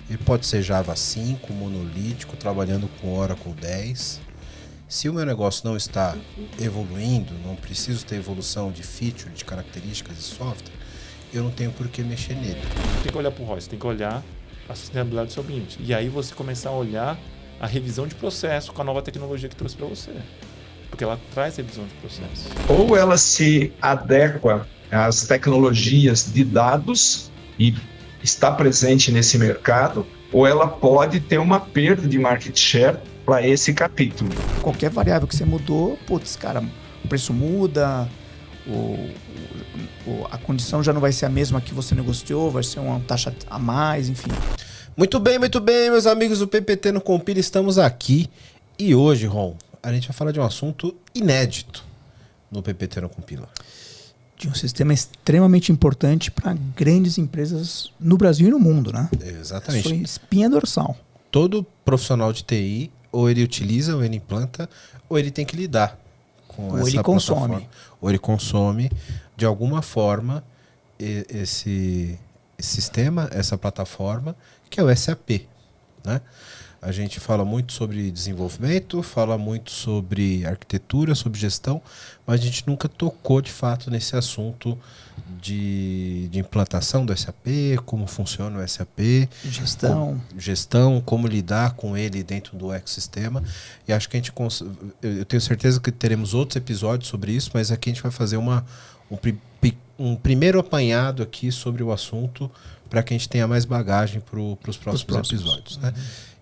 Ele pode ser Java 5, monolítico, trabalhando com Oracle 10. Se o meu negócio não está evoluindo, não preciso ter evolução de feature, de características de software, eu não tenho por que mexer nele. Não tem que olhar para o ROI, você tem que olhar a sustentabilidade do seu ambiente. E aí você começar a olhar a revisão de processo com a nova tecnologia que trouxe para você. Porque ela traz revisão de processo. Ou ela se adequa às tecnologias de dados e está presente nesse mercado, ou ela pode ter uma perda de market share para esse capítulo. Qualquer variável que você mudou, putz, cara, o preço muda, a condição já não vai ser a mesma que você negociou, vai ser uma taxa a mais, enfim. Muito bem, meus amigos do PPT no Compila, estamos aqui. E hoje, Ron, a gente vai falar de um assunto inédito no PPT no Compila. De um sistema extremamente importante para grandes empresas no Brasil e no mundo, né? Exatamente. Foi espinha dorsal. Todo profissional de TI, ou ele utiliza, ou ele implanta, ou ele tem que lidar com Ou essa ele consome. plataforma. Ou ele consome, de alguma forma, esse sistema, essa plataforma, que é o SAP, né? A gente fala muito sobre desenvolvimento, fala muito sobre arquitetura, sobre gestão, mas a gente nunca tocou de fato nesse assunto de implantação do SAP, como funciona o SAP, gestão, como lidar com ele dentro do ecossistema. E acho que eu tenho certeza que teremos outros episódios sobre isso, mas aqui a gente vai fazer um primeiro apanhado aqui sobre o assunto para que a gente tenha mais bagagem para os próximos episódios, né?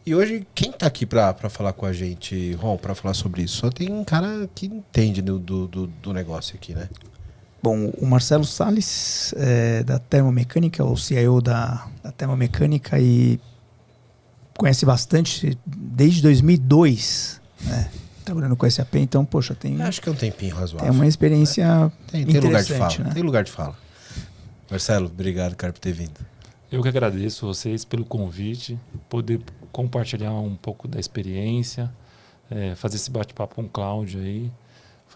E hoje, quem está aqui para falar com a gente, Ron, para falar sobre isso? Só tem um cara que entende do negócio aqui, né? Bom, o Marcelo Salles, da Termomecânica, o CIO da Termomecânica, e conhece bastante desde 2002, né? Trabalhando com SAP, então, poxa, tem... Acho que é um tempinho razoável. Tem uma experiência tem interessante, lugar de fala, né? Tem lugar de fala. Marcelo, obrigado, cara, por ter vindo. Eu que agradeço vocês pelo convite, poder compartilhar um pouco da experiência, fazer esse bate-papo com o Cláudio aí.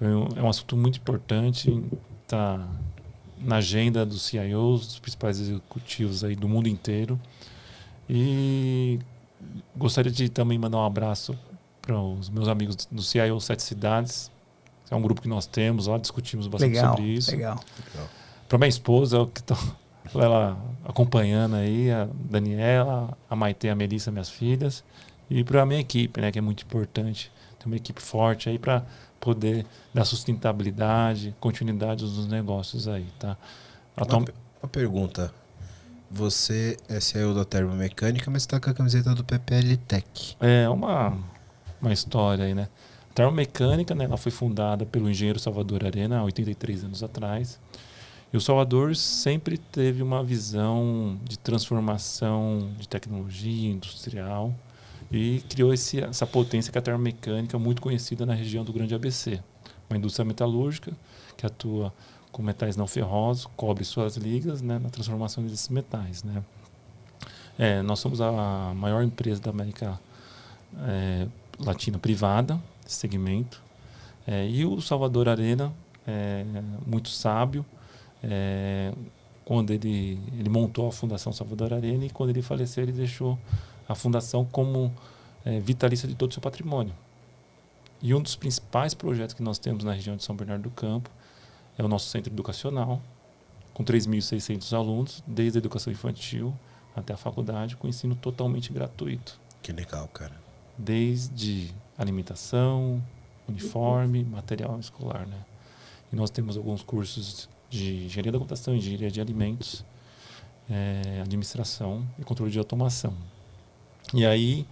É um assunto muito importante, está na agenda dos CIOs, dos principais executivos aí do mundo inteiro. E gostaria de também mandar um abraço para os meus amigos do CIO 7 Cidades. É um grupo que nós temos lá, discutimos bastante sobre isso. Legal. Para minha esposa, que está ela acompanhando aí, a Daniela, a Maite, a Melissa, minhas filhas, e para a minha equipe, né, que é muito importante, ter uma equipe forte aí para poder dar sustentabilidade, continuidade dos negócios aí, tá? Uma pergunta. Você é CEO da Termomecânica, mas está com a camiseta do PPL Tech. É uma história aí, né? A Termomecânica, né, ela foi fundada pelo engenheiro Salvador Arena há 83 anos atrás. E o Salvador sempre teve uma visão de transformação de tecnologia industrial e criou essa potência que é a termomecânica, muito conhecida na região do Grande ABC. Uma indústria metalúrgica que atua com metais não ferrosos, cobre suas ligas, né, na transformação desses metais, né. Nós somos a maior empresa da América Latina privada, desse segmento. E o Salvador Arena, muito sábio, quando ele montou a Fundação Salvador Arena, e quando ele faleceu, ele deixou a fundação como vitalícia de todo o seu patrimônio. E um dos principais projetos que nós temos na região de São Bernardo do Campo é o nosso centro educacional, com 3.600 alunos, desde a educação infantil até a faculdade, com ensino totalmente gratuito. Que legal, cara. Desde alimentação, uniforme, material escolar, né? E nós temos alguns cursos de engenharia da computação, engenharia de alimentos, administração e controle de automação. E aí,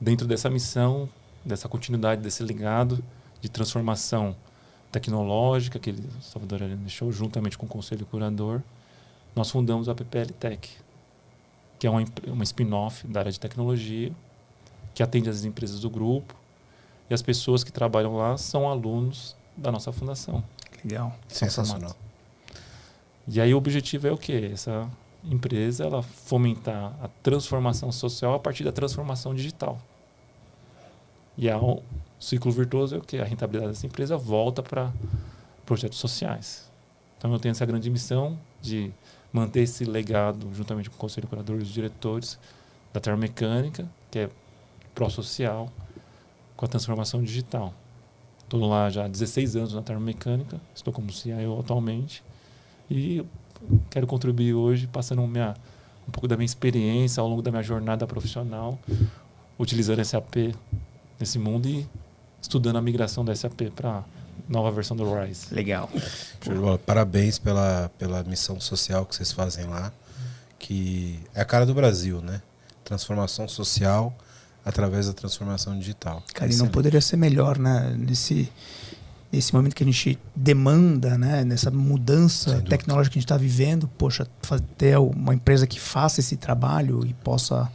dentro dessa missão, dessa continuidade, desse legado de transformação tecnológica que o Salvador Arena deixou, juntamente com o Conselho Curador, nós fundamos a PPL Tech, que é uma spin-off da área de tecnologia, que atende as empresas do grupo, e as pessoas que trabalham lá são alunos da nossa fundação. Legal. Sensacional. E aí o objetivo é o quê? Essa empresa, ela fomentar a transformação social a partir da transformação digital. E o ciclo virtuoso é o quê? A rentabilidade dessa empresa volta para projetos sociais. Então eu tenho essa grande missão de manter esse legado, juntamente com o Conselho Curador e os diretores, da termomecânica, que é pró-social, com a transformação digital. Estou lá já há 16 anos na termomecânica, estou como CIO atualmente e quero contribuir hoje passando um pouco da minha experiência ao longo da minha jornada profissional, utilizando SAP nesse mundo e estudando a migração da SAP para a nova versão do RISE. Legal. Parabéns pela missão social que vocês fazem lá, que é a cara do Brasil, né? Transformação social através da transformação digital. Cara, e não poderia ser melhor, né? Nesse momento que a gente demanda, né? Nessa mudança tecnológica que a gente está vivendo, poxa, ter uma empresa que faça esse trabalho e possa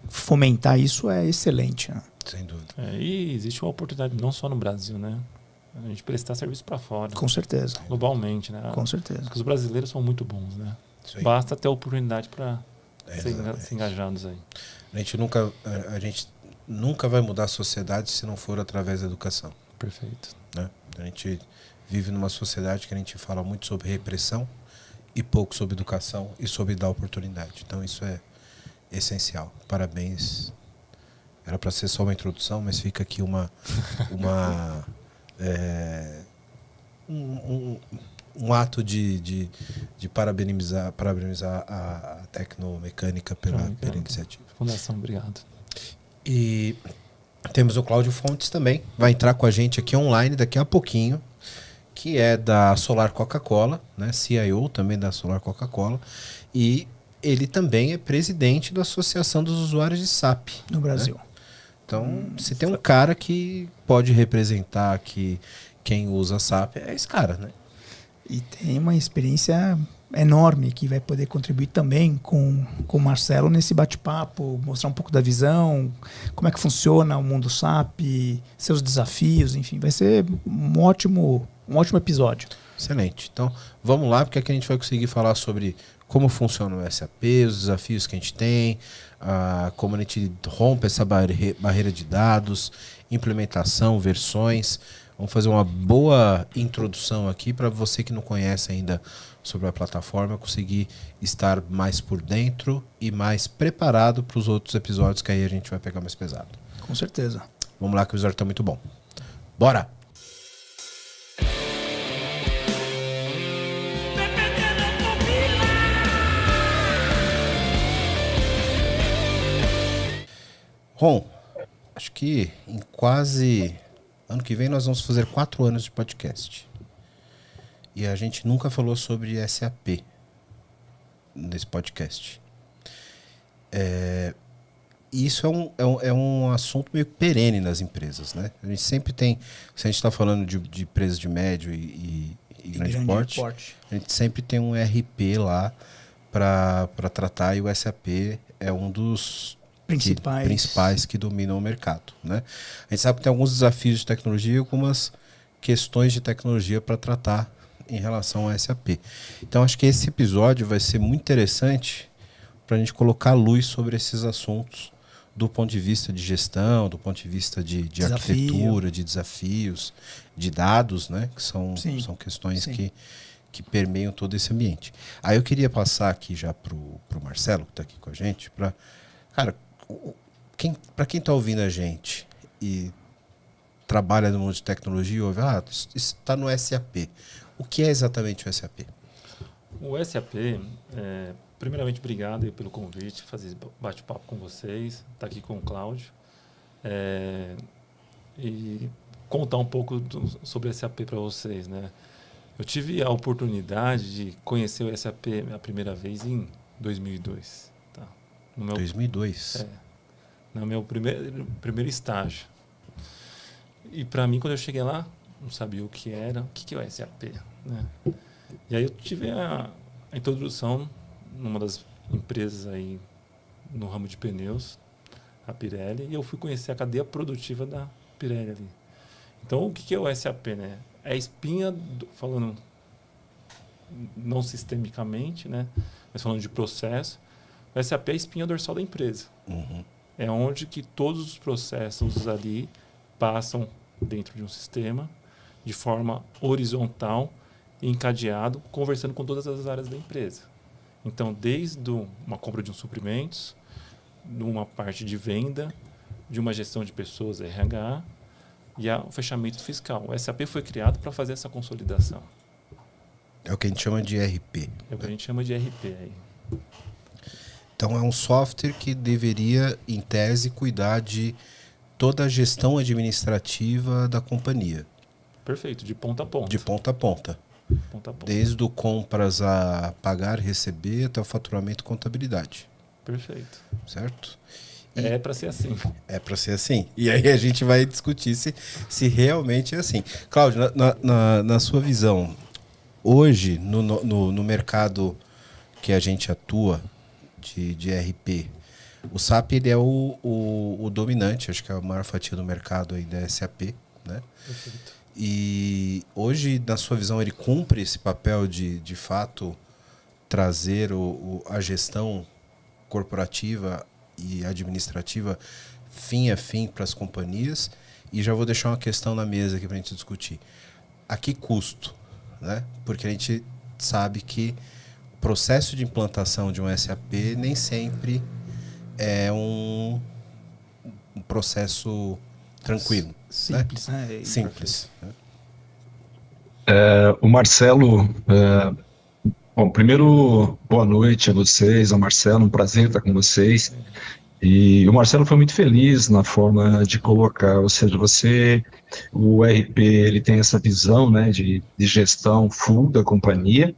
fomentar isso é excelente, né? Sem dúvida. E existe uma oportunidade não só no Brasil, né? A gente prestar serviço para fora. Com certeza. Globalmente, né? Com certeza. Porque os brasileiros são muito bons, né? Basta ter a oportunidade para ser engajados aí. A gente nunca vai mudar a sociedade se não for através da educação. Perfeito. Né? A gente vive numa sociedade que a gente fala muito sobre repressão e pouco sobre educação e sobre dar oportunidade. Então isso é essencial. Parabéns. Era para ser só uma introdução, mas fica aqui um ato de parabenizar a Tecnomecânica pela iniciativa. Fundação, obrigado. E temos o Cláudio Fontes também, vai entrar com a gente aqui online daqui a pouquinho, que é da Solar Coca-Cola, né? CIO também da Solar Coca-Cola, e ele também é presidente da Associação dos Usuários de SAP no Brasil. Né? Então, se tem um cara que pode representar aqui quem usa SAP, é esse cara, né? E tem uma experiência enorme que vai poder contribuir também com o Marcelo nesse bate-papo, mostrar um pouco da visão, como é que funciona o mundo SAP, seus desafios, enfim, vai ser um ótimo episódio. Excelente. Então, vamos lá, porque aqui a gente vai conseguir falar sobre como funciona o SAP, os desafios que a gente tem, como a gente rompe essa barreira de dados, implementação, versões. Vamos fazer uma boa introdução aqui para você que não conhece ainda sobre a plataforma conseguir estar mais por dentro e mais preparado para os outros episódios que aí a gente vai pegar mais pesado. Com certeza. Vamos lá que o episódio está muito bom. Bora! Ron, acho que em quase... ano que vem nós vamos fazer 4 anos de podcast. E a gente nunca falou sobre SAP nesse podcast. Isso é um assunto meio perene nas empresas, né? A gente sempre tem... Se a gente está falando de empresas de médio e grande porte, a gente sempre tem um RP lá para tratar, e o SAP é um dos principais que dominam o mercado, né? A gente sabe que tem alguns desafios de tecnologia e algumas questões de tecnologia para tratar em relação ao SAP. Então acho que esse episódio vai ser muito interessante para a gente colocar luz sobre esses assuntos do ponto de vista de gestão, do ponto de vista de arquitetura, de desafios, de dados, né? Que são questões que permeiam todo esse ambiente. Aí eu queria passar aqui já pro Marcelo, que está aqui com a gente, para... Cara, para quem está ouvindo a gente e trabalha no mundo de tecnologia, ouve, está no SAP. O que é exatamente o SAP? O SAP, primeiramente, obrigado aí pelo convite, fazer esse bate-papo com vocês, estar aqui com o Cláudio, e contar um pouco sobre o SAP para vocês, né? Eu tive a oportunidade de conhecer o SAP a primeira vez em 2002. Tá? No meu, 2002? No meu primeiro estágio. E para mim, quando eu cheguei lá, não sabia o que era, o que é o SAP, né? E aí eu tive a introdução numa das empresas aí no ramo de pneus, a Pirelli, e eu fui conhecer a cadeia produtiva da Pirelli ali. Então, o que é o SAP, né? É a espinha, falando não sistemicamente, né? Mas falando de processo, o SAP é a espinha dorsal da empresa. Uhum. É onde que todos os processos ali passam dentro de um sistema de forma horizontal e encadeado, conversando com todas as áreas da empresa. Então, desde uma compra de uns suprimentos, de uma parte de venda, de uma gestão de pessoas, RH, e o fechamento fiscal. O SAP foi criado para fazer essa consolidação. É o que a gente chama de ERP. É o que a gente chama de ERP aí. Então é um software que deveria, em tese, cuidar de toda a gestão administrativa da companhia. Perfeito, de ponta a ponta. De ponta a ponta. Ponta a ponta. Desde o compras a pagar, receber, até o faturamento e contabilidade. Perfeito. Certo? É para ser assim. É para ser assim. E aí a gente vai discutir se realmente é assim. Cláudio, na sua visão, hoje, no mercado que a gente atua de ERP, o SAP ele é o dominante, acho que é a maior fatia do mercado aí da SAP, né? Perfeito. E hoje, na sua visão, ele cumpre esse papel de fato, trazer a gestão corporativa e administrativa fim a fim para as companhias. E já vou deixar uma questão na mesa aqui para a gente discutir. A que custo? Né? Porque a gente sabe que o processo de implantação de um SAP nem sempre é um processo tranquilo. Simples, né? Simples. O Marcelo, bom, primeiro, boa noite a vocês, ao Marcelo, um prazer estar com vocês. E o Marcelo foi muito feliz na forma de colocar, ou seja, o RP, ele tem essa visão, né, de gestão full da companhia,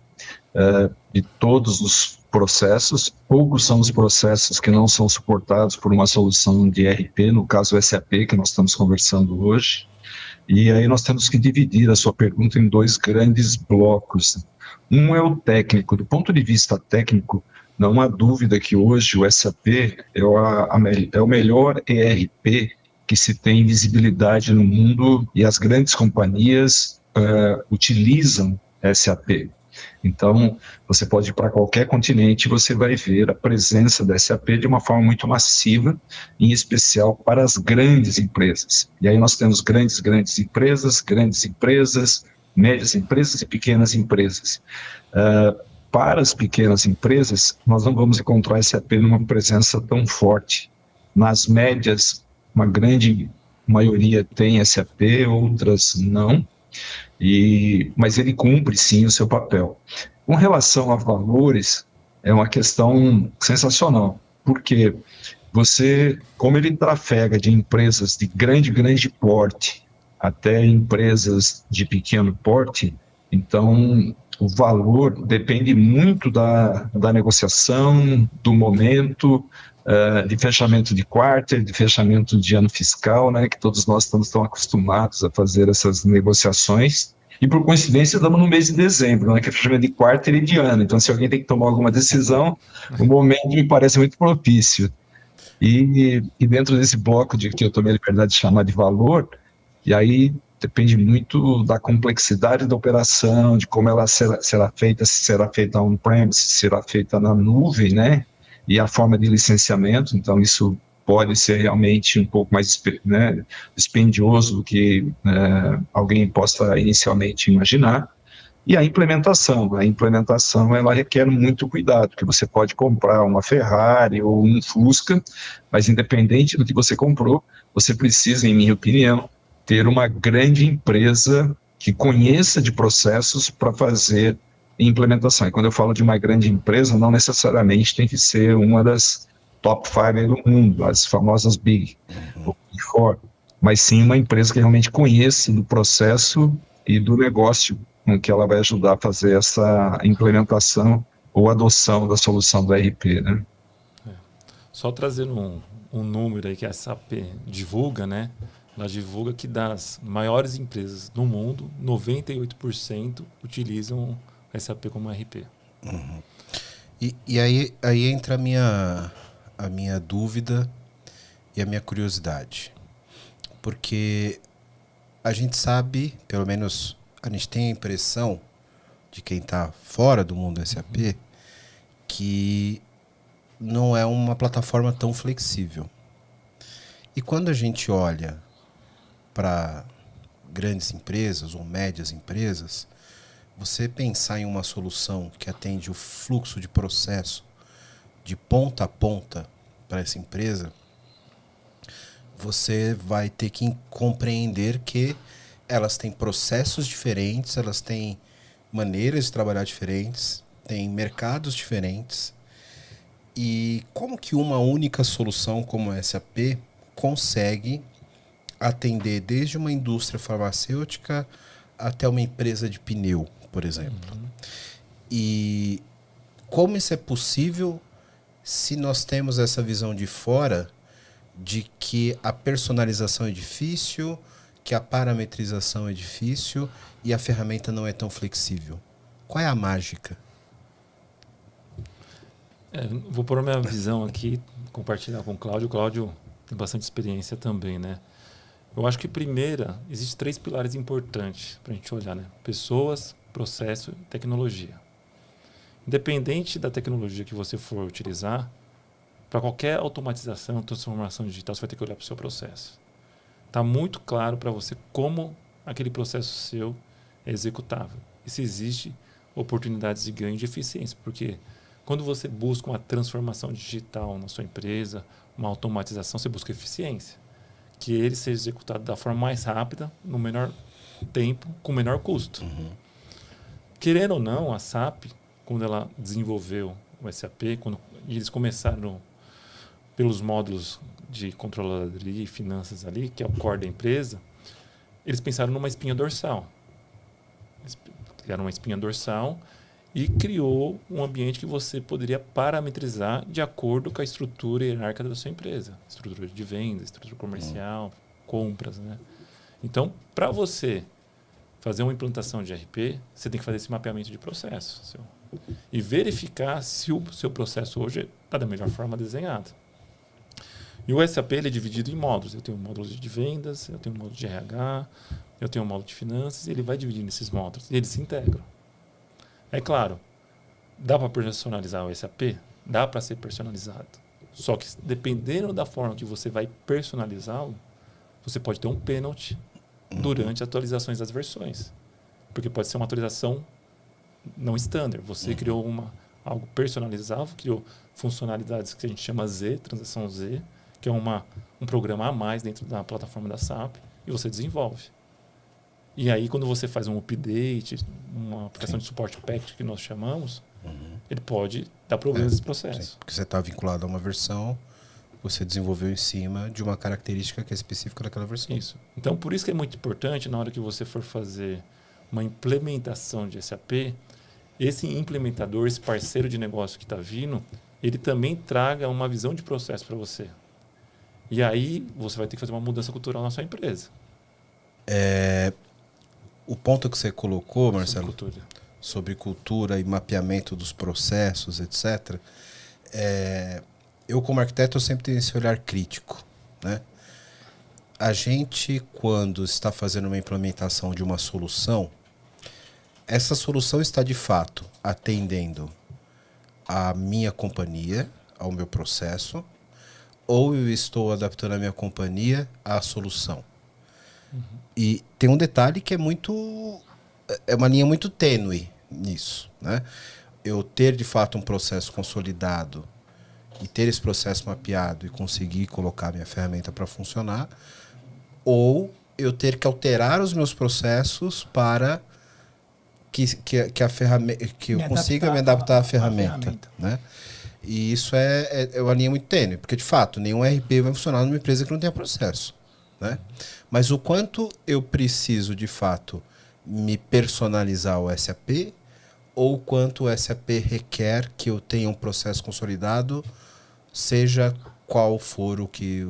de todos os processos. Poucos são os processos que não são suportados por uma solução de RP, no caso o SAP, que nós estamos conversando hoje. E aí nós temos que dividir a sua pergunta em dois grandes blocos. Um é o técnico. Do ponto de vista técnico, não há dúvida que hoje o SAP é o melhor ERP que se tem visibilidade no mundo, e as grandes companhias utilizam SAP. Então, você pode ir para qualquer continente e você vai ver a presença da SAP de uma forma muito massiva, em especial para as grandes empresas. E aí nós temos grandes empresas, médias empresas e pequenas empresas. Para as pequenas empresas, nós não vamos encontrar SAP numa presença tão forte. Nas médias, uma grande maioria tem SAP, outras não. Mas ele cumpre sim o seu papel. Com relação a valores, é uma questão sensacional, porque como ele trafega de empresas de grande porte até empresas de pequeno porte, então o valor depende muito da negociação, do momento, de fechamento de quarter, de fechamento de ano fiscal, né, que todos nós estamos tão acostumados a fazer essas negociações. E por coincidência estamos no mês de dezembro, né, que é fechamento de quarter e de ano. Então, se alguém tem que tomar alguma decisão, o momento me parece muito propício. E dentro desse bloco que eu tomei a liberdade de chamar de valor, e aí depende muito da complexidade da operação, de como ela será feita, se será feita on-premise, se será feita na nuvem, né? E a forma de licenciamento. Então isso pode ser realmente um pouco mais, né, dispendioso do que alguém possa inicialmente imaginar. E a implementação ela requer muito cuidado, porque você pode comprar uma Ferrari ou um Fusca, mas independente do que você comprou, você precisa, em minha opinião, ter uma grande empresa que conheça de processos para fazer implementação. E quando eu falo de uma grande empresa, não necessariamente tem que ser uma das top 5 do mundo, as famosas Big Four, mas sim uma empresa que realmente conheça do processo e do negócio com que ela vai ajudar a fazer essa implementação ou adoção da solução do ERP, né? Só trazendo um número aí que a SAP divulga, né? Ela divulga que das maiores empresas do mundo, 98% utilizam SAP como ERP. Uhum. E aí entra a minha dúvida e a minha curiosidade. Porque a gente sabe, pelo menos a gente tem a impressão de quem está fora do mundo SAP, que não é uma plataforma tão flexível. E quando a gente olha para grandes empresas ou médias empresas, você pensar em uma solução que atende o fluxo de processo de ponta a ponta, para essa empresa, você vai ter que compreender que elas têm processos diferentes, elas têm maneiras de trabalhar diferentes, têm mercados diferentes. E como que uma única solução como a SAP consegue atender desde uma indústria farmacêutica até uma empresa de pneu, por exemplo? E como isso é possível se nós temos essa visão de fora de que a personalização é difícil, que a parametrização é difícil e a ferramenta não é tão flexível? Qual é a mágica? Vou pôr a minha visão aqui, compartilhar com o Cláudio. O Cláudio tem bastante experiência também, né? Eu acho que, existem 3 pilares importantes para a gente olhar, né? Pessoas, processo e tecnologia. Independente da tecnologia que você for utilizar, para qualquer automatização, transformação digital, você vai ter que olhar para o seu processo. Está muito claro para você como aquele processo seu é executável. E se existe oportunidades de ganho de eficiência, porque quando você busca uma transformação digital na sua empresa, uma automatização, você busca eficiência. Que ele seja executado da forma mais rápida, no menor tempo, com menor custo. Querendo ou não, a SAP, quando ela desenvolveu o SAP, quando eles começaram pelos módulos de controladoria e finanças ali, que é o core da empresa, eles pensaram numa espinha dorsal. Eles criaram uma espinha dorsal e criou um ambiente que você poderia parametrizar de acordo com a estrutura hierárquica da sua empresa. Estrutura de vendas, estrutura comercial, compras, né? Então, para você fazer uma implantação de ERP, você tem que fazer esse mapeamento de processo e verificar se o seu processo hoje está da melhor forma desenhado. E o SAP ele é dividido em módulos. Eu tenho um módulo de vendas, eu tenho um módulo de RH, eu tenho um módulo de finanças, e ele vai dividindo esses módulos e eles se integram. É claro, dá para personalizar o SAP? Dá para ser personalizado. Só que dependendo da forma que você vai personalizá-lo, você pode ter um pênalti durante atualizações das versões. Porque pode ser uma atualização não standard. Você criou algo personalizável, criou funcionalidades que a gente chama Z, transação Z, que é um programa a mais dentro da plataforma da SAP, e você desenvolve. E aí, quando você faz um update, uma aplicação de suporte package que nós chamamos, ele pode dar problemas nesse processo. Sim, porque você está vinculado a uma versão, você desenvolveu em cima de uma característica que é específica daquela versão. Isso. Então, por isso que é muito importante, na hora que você for fazer uma implementação de SAP, esse implementador, esse parceiro de negócio que está vindo, ele também traga uma visão de processo para você. E aí, você vai ter que fazer uma mudança cultural na sua empresa. O ponto que você colocou, Marcelo, sobre cultura e mapeamento dos processos, etc., eu, como arquiteto, eu sempre tenho esse olhar crítico, né? A gente, quando está fazendo uma implementação de uma solução, essa solução está, de fato, atendendo a minha companhia, ao meu processo, ou eu estou adaptando a minha companhia à solução. E tem um detalhe que é uma linha muito tênue nisso, né? Eu ter, de fato, um processo consolidado e ter esse processo mapeado e conseguir colocar minha ferramenta para funcionar, ou eu ter que alterar os meus processos para que a ferramenta, que eu consiga me adaptar à ferramenta, né? E isso é uma linha muito tênue, porque, de fato, nenhum RP vai funcionar numa empresa que não tenha processo, né? Mas o quanto eu preciso, de fato, me personalizar o SAP, ou o quanto o SAP requer que eu tenha um processo consolidado, seja qual for o que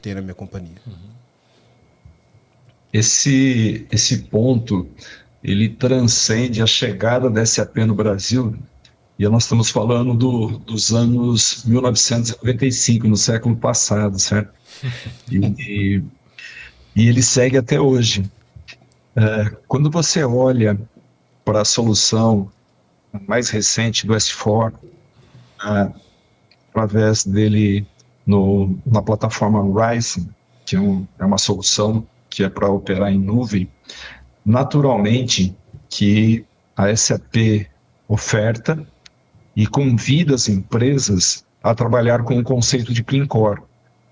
tem na minha companhia. Esse ponto, ele transcende a chegada da SAP no Brasil, e nós estamos falando dos anos 1995, no século passado, certo? E ele segue até hoje. Quando você olha para a solução mais recente do S4, através dele na plataforma Rise, que é uma solução que é para operar em nuvem, naturalmente que a SAP oferta e convida as empresas a trabalhar com o conceito de Clean Core.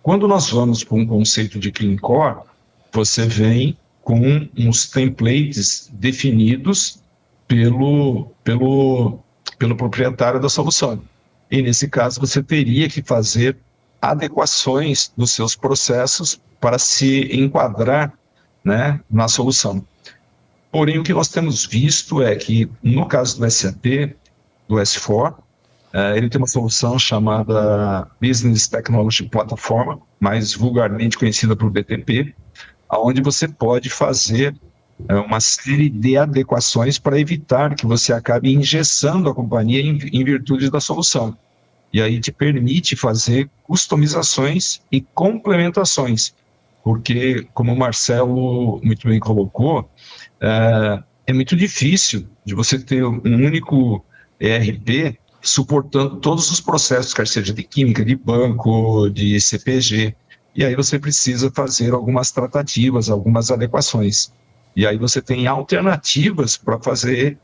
Quando nós vamos para um conceito de Clean Core, você vem com uns templates definidos pelo proprietário da solução. E, nesse caso, você teria que fazer adequações dos seus processos para se enquadrar, né, na solução. Porém, o que nós temos visto é que, no caso do SAP, do S4, ele tem uma solução chamada Business Technology Platform, mais vulgarmente conhecida por BTP, onde você pode fazer uma série de adequações para evitar que você acabe engessando a companhia em virtude da solução. E aí te permite fazer customizações e complementações, porque, como o Marcelo muito bem colocou, é muito difícil de você ter um único ERP suportando todos os processos, quer seja de química, de banco, de CPG. E aí você precisa fazer algumas tratativas, algumas adequações. E aí você tem alternativas para fazer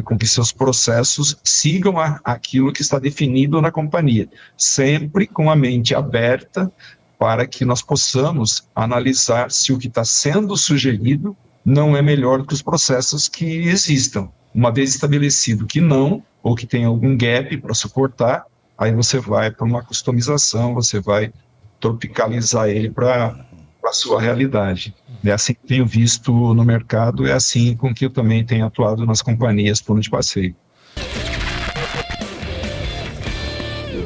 com que seus processos sigam aquilo que está definido na companhia, sempre com a mente aberta para que nós possamos analisar se o que está sendo sugerido não é melhor que os processos que existam. Uma vez estabelecido que não, ou que tem algum gap para suportar, aí você vai para uma customização, você vai tropicalizar ele para a sua realidade. É assim que tenho visto no mercado, é assim com que eu também tenho atuado nas companhias por onde passei.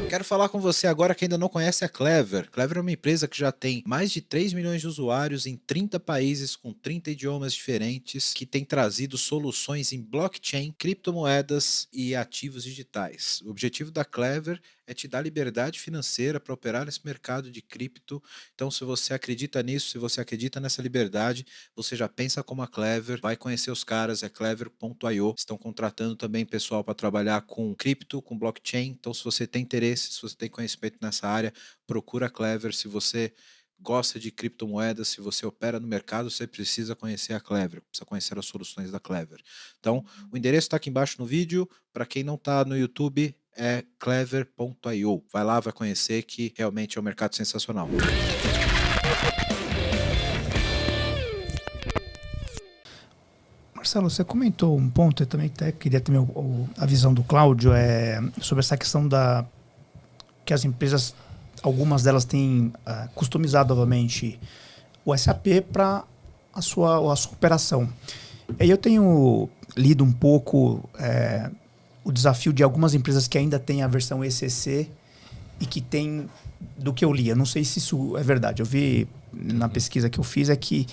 Quero falar com você agora que ainda não conhece a Clever. Clever é uma empresa que já tem mais de 3 milhões de usuários em 30 países com 30 idiomas diferentes, que tem trazido soluções em blockchain, criptomoedas e ativos digitais. O objetivo da Clever é te dar liberdade financeira para operar nesse mercado de cripto. Então, se você acredita nisso, se você acredita nessa liberdade, você já pensa como a Clever, vai conhecer os caras, é clever.io. Estão contratando também pessoal para trabalhar com cripto, com blockchain. Então, se você tem interesse, se você tem conhecimento nessa área, procura a Clever. Se você gosta de criptomoedas, se você opera no mercado, você precisa conhecer a Clever, precisa conhecer as soluções da Clever. Então, o endereço está aqui embaixo no vídeo. Para quem não está no YouTube, é clever.io. Vai lá, vai conhecer, que realmente é um mercado sensacional. Marcelo, você comentou um ponto, eu também até queria ter a visão do Cláudio, sobre essa questão que as empresas, algumas delas têm customizado novamente o SAP para a sua operação. E aí eu tenho lido um pouco o desafio de algumas empresas que ainda têm a versão ECC e que tem, do que eu li, eu não sei se isso é verdade, eu vi na pesquisa que eu fiz, é que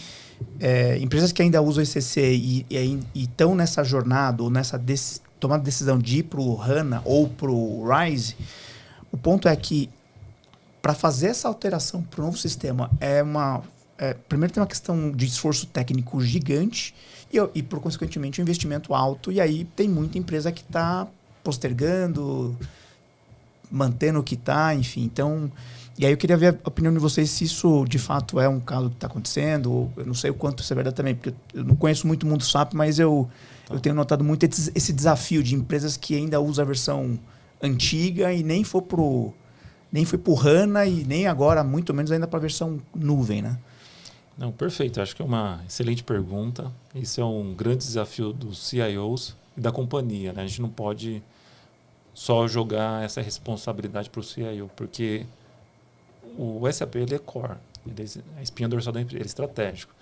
empresas que ainda usam ECC e estão nessa jornada ou nessa tomada de decisão de ir para o HANA ou para o RISE, o ponto é que para fazer essa alteração para o novo sistema primeiro tem uma questão de esforço técnico gigante e por consequentemente um investimento alto, e aí tem muita empresa que está postergando, mantendo o que está, enfim. Então, e aí eu queria ver a opinião de vocês se isso de fato é um caso que está acontecendo, ou eu não sei o quanto isso é verdade também, porque eu não conheço muito o mundo SAP, mas eu tenho notado muito esse desafio de empresas que ainda usam a versão antiga e nem foi pro HANA e nem agora, muito menos ainda para a versão nuvem, né? Não, perfeito. Acho que é uma excelente pergunta. Esse é um grande desafio dos CIOs e da companhia, né? A gente não pode só jogar essa responsabilidade para o CIO, porque o SAP ele é core, ele é a espinha dorsal da empresa, ele é estratégico.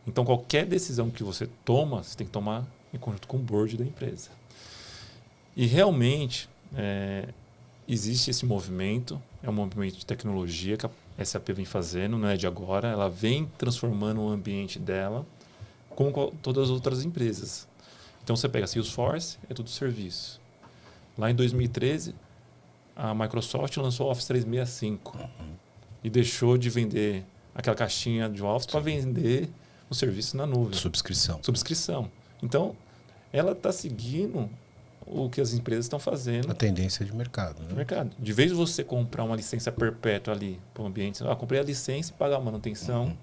Então, qualquer decisão que você toma, você tem que tomar em conjunto com o board da empresa. E realmente existe esse movimento, é um movimento de tecnologia que a SAP vem fazendo, não é de agora, ela vem transformando o ambiente dela como todas as outras empresas. Então você pega a Salesforce, é tudo serviço. Lá em 2013, a Microsoft lançou o Office 365 e deixou de vender aquela caixinha de Office para vender o serviço na nuvem. Subscrição. Então, ela está seguindo o que as empresas estão fazendo. A tendência de mercado. Né? De vez de você comprar uma licença perpétua ali para o ambiente, comprei a licença e pagar a manutenção,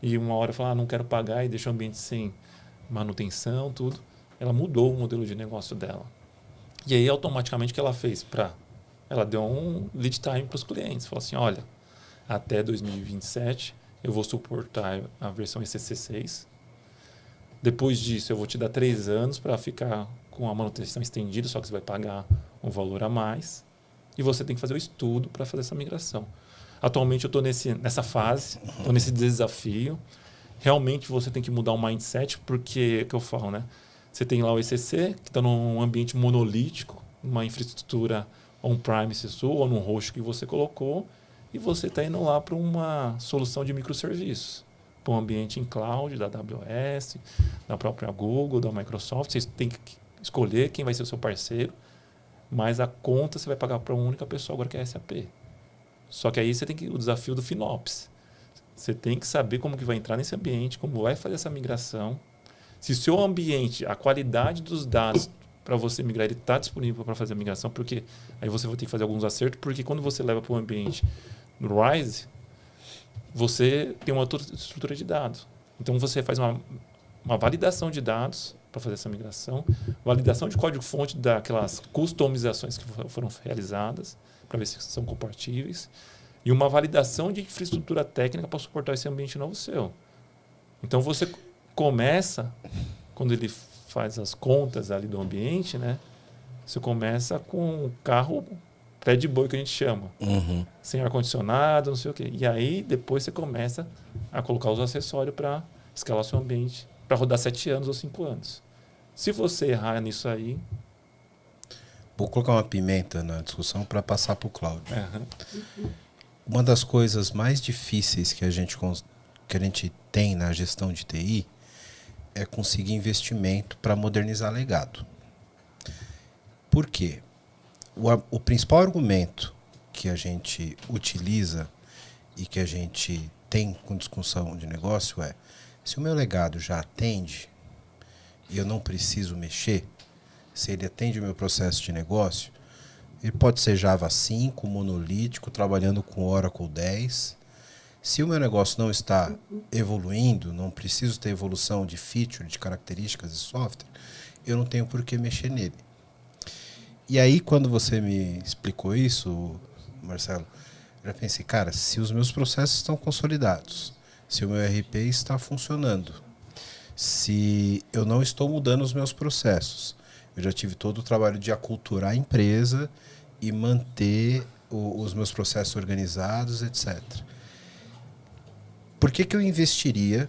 e uma hora falar, não quero pagar e deixar o ambiente sem manutenção, tudo. Ela mudou o modelo de negócio dela. E aí, automaticamente, o que ela fez para ela deu um lead time para os clientes. Falou assim, olha, até 2027 eu vou suportar a versão ECC6. Depois disso, eu vou te dar 3 anos para ficar com a manutenção estendida, só que você vai pagar um valor a mais. E você tem que fazer o estudo para fazer essa migração. Atualmente eu estou nessa fase, estou nesse desafio. Realmente você tem que mudar o mindset, porque, é o que eu falo, né? Você tem lá o ECC, que está num ambiente monolítico, uma infraestrutura on-premise sua, ou num host que você colocou, e você está indo lá para uma solução de microserviços, para um ambiente em cloud, da AWS, da própria Google, da Microsoft. Você tem que escolher quem vai ser o seu parceiro, mas a conta você vai pagar para uma única pessoa agora, que é a SAP. Só que aí você tem o desafio do FinOps. Você tem que saber como que vai entrar nesse ambiente, como vai fazer essa migração. Se o seu ambiente, a qualidade dos dados para você migrar, ele está disponível para fazer a migração, porque aí você vai ter que fazer alguns acertos, porque quando você leva para o ambiente no RISE, você tem uma outra estrutura de dados. Então você faz uma validação de dados para fazer essa migração, validação de código-fonte daquelas customizações que foram realizadas, para ver se são compatíveis, e uma validação de infraestrutura técnica para suportar esse ambiente novo seu. Então você começa, quando ele faz as contas ali do ambiente, né? Você começa com o carro pé de boi, que a gente chama. Sem ar-condicionado, não sei o quê. E aí depois você começa a colocar os acessórios para escalar o seu ambiente, para rodar 7 anos ou 5 anos. Se você errar nisso aí... Vou colocar uma pimenta na discussão para passar para o Cláudio. Uma das coisas mais difíceis que a gente tem na gestão de TI é conseguir investimento para modernizar legado. Por quê? O principal argumento que a gente utiliza e que a gente tem com discussão de negócio é: se o meu legado já atende e eu não preciso mexer, se ele atende o meu processo de negócio, ele pode ser Java 5, monolítico, trabalhando com Oracle 10. Se o meu negócio não está evoluindo, não preciso ter evolução de feature, de características de software, eu não tenho por que mexer nele. E aí, quando você me explicou isso, Marcelo, eu já pensei, cara, se os meus processos estão consolidados, se o meu RP está funcionando, se eu não estou mudando os meus processos, eu já tive todo o trabalho de aculturar a empresa e manter os meus processos organizados, etc. Por que eu investiria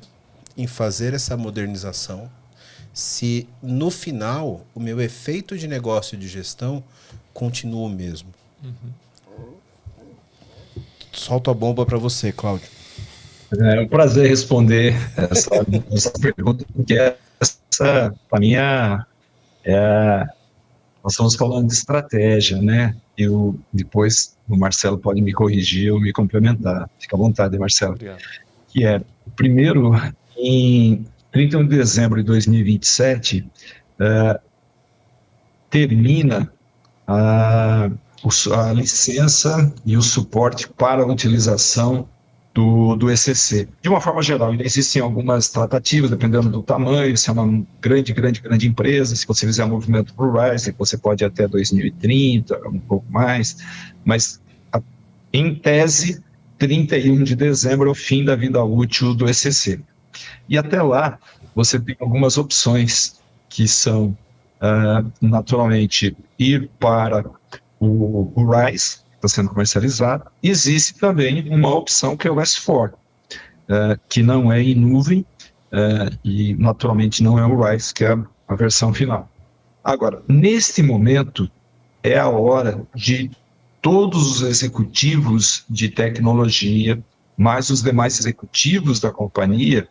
em fazer essa modernização se no final o meu efeito de negócio e de gestão continua o mesmo? Solta a bomba para você, Cláudio. É um prazer responder essa pergunta, porque essa, para mim, nós estamos falando de estratégia, né? Depois o Marcelo pode me corrigir ou me complementar. Fica à vontade, Marcelo. Obrigado. Que é, primeiro, em 31 de dezembro de 2027, termina a licença e o suporte para a utilização do ECC. De uma forma geral, ainda existem algumas tratativas, dependendo do tamanho, se é uma grande empresa, se você fizer um movimento por RISE, você pode ir até 2030, um pouco mais, mas em tese, 31 de dezembro é o fim da vida útil do ECC. E até lá, você tem algumas opções que são, naturalmente, ir para o RISE, que está sendo comercializado. Existe também uma opção que é o S4, que não é em nuvem e, naturalmente, não é o RISE, que é a versão final. Agora, neste momento, é a hora de todos os executivos de tecnologia, mais os demais executivos da companhia,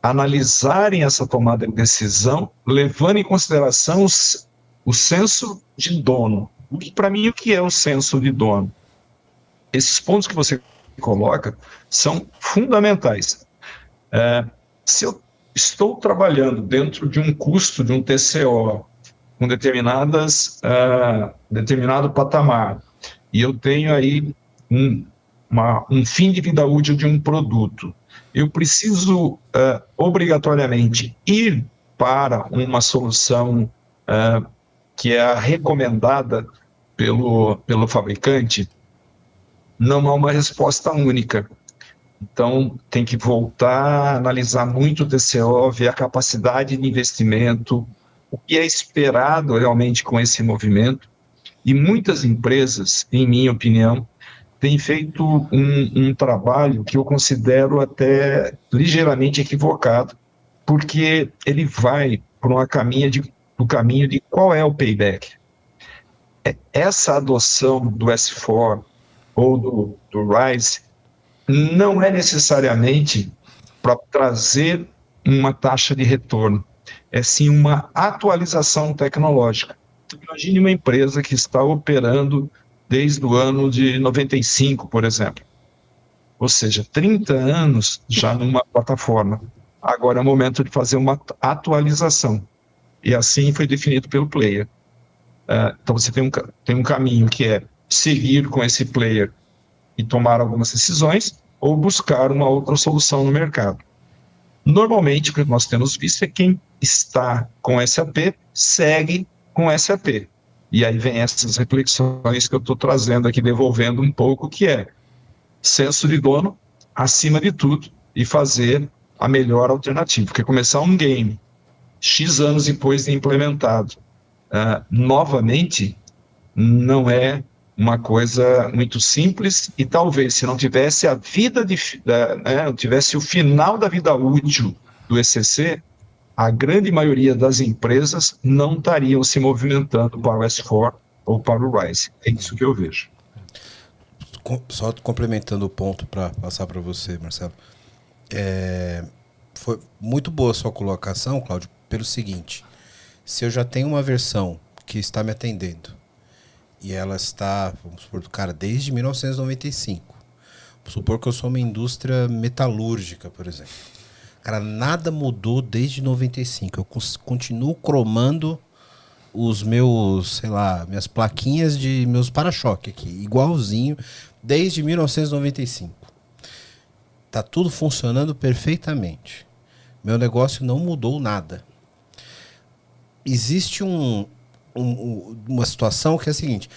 analisarem essa tomada de decisão, levando em consideração o senso de dono. Para mim, o que é o senso de dono? Esses pontos que você coloca são fundamentais. Se eu estou trabalhando dentro de um custo de um TCO com determinado patamar, e eu tenho aí um fim de vida útil de um produto, eu preciso obrigatoriamente ir para uma solução que é a recomendada pelo fabricante, não há uma resposta única. Então, tem que voltar a analisar muito o TCO, ver a capacidade de investimento, o que é esperado realmente com esse movimento. E muitas empresas, em minha opinião, têm feito um trabalho que eu considero até ligeiramente equivocado, porque ele vai por um caminho de qual é o payback. Essa adoção do S4 ou do RISE não é necessariamente para trazer uma taxa de retorno, é sim uma atualização tecnológica. Imagine uma empresa que está operando desde o ano de 95, por exemplo. Ou seja, 30 anos já numa plataforma. Agora é o momento de fazer uma atualização. E assim foi definido pelo player. Então você tem um caminho que é seguir com esse player e tomar algumas decisões ou buscar uma outra solução no mercado. Normalmente, o que nós temos visto é quem está com SAP segue com SAP. E aí vem essas reflexões que eu estou trazendo aqui, devolvendo um pouco, que é senso de dono, acima de tudo, e fazer a melhor alternativa. Porque começar um game, X anos depois de implementado, novamente, não é uma coisa muito simples, e talvez se não tivesse não tivesse o final da vida útil do ECC, a grande maioria das empresas não estariam se movimentando para o S4 ou para o RISE. É isso que eu vejo. Só complementando o ponto para passar para você, Marcelo. Foi muito boa a sua colocação, Cláudio, pelo seguinte: se eu já tenho uma versão que está me atendendo e ela está, vamos supor, cara, desde 1995, vamos supor que eu sou uma indústria metalúrgica, por exemplo. Cara, nada mudou desde 95. Eu continuo cromando os meus, sei lá, minhas plaquinhas de meus para-choque aqui, igualzinho, desde 1995. Tá tudo funcionando perfeitamente. Meu negócio não mudou nada. Existe uma situação que é a seguinte: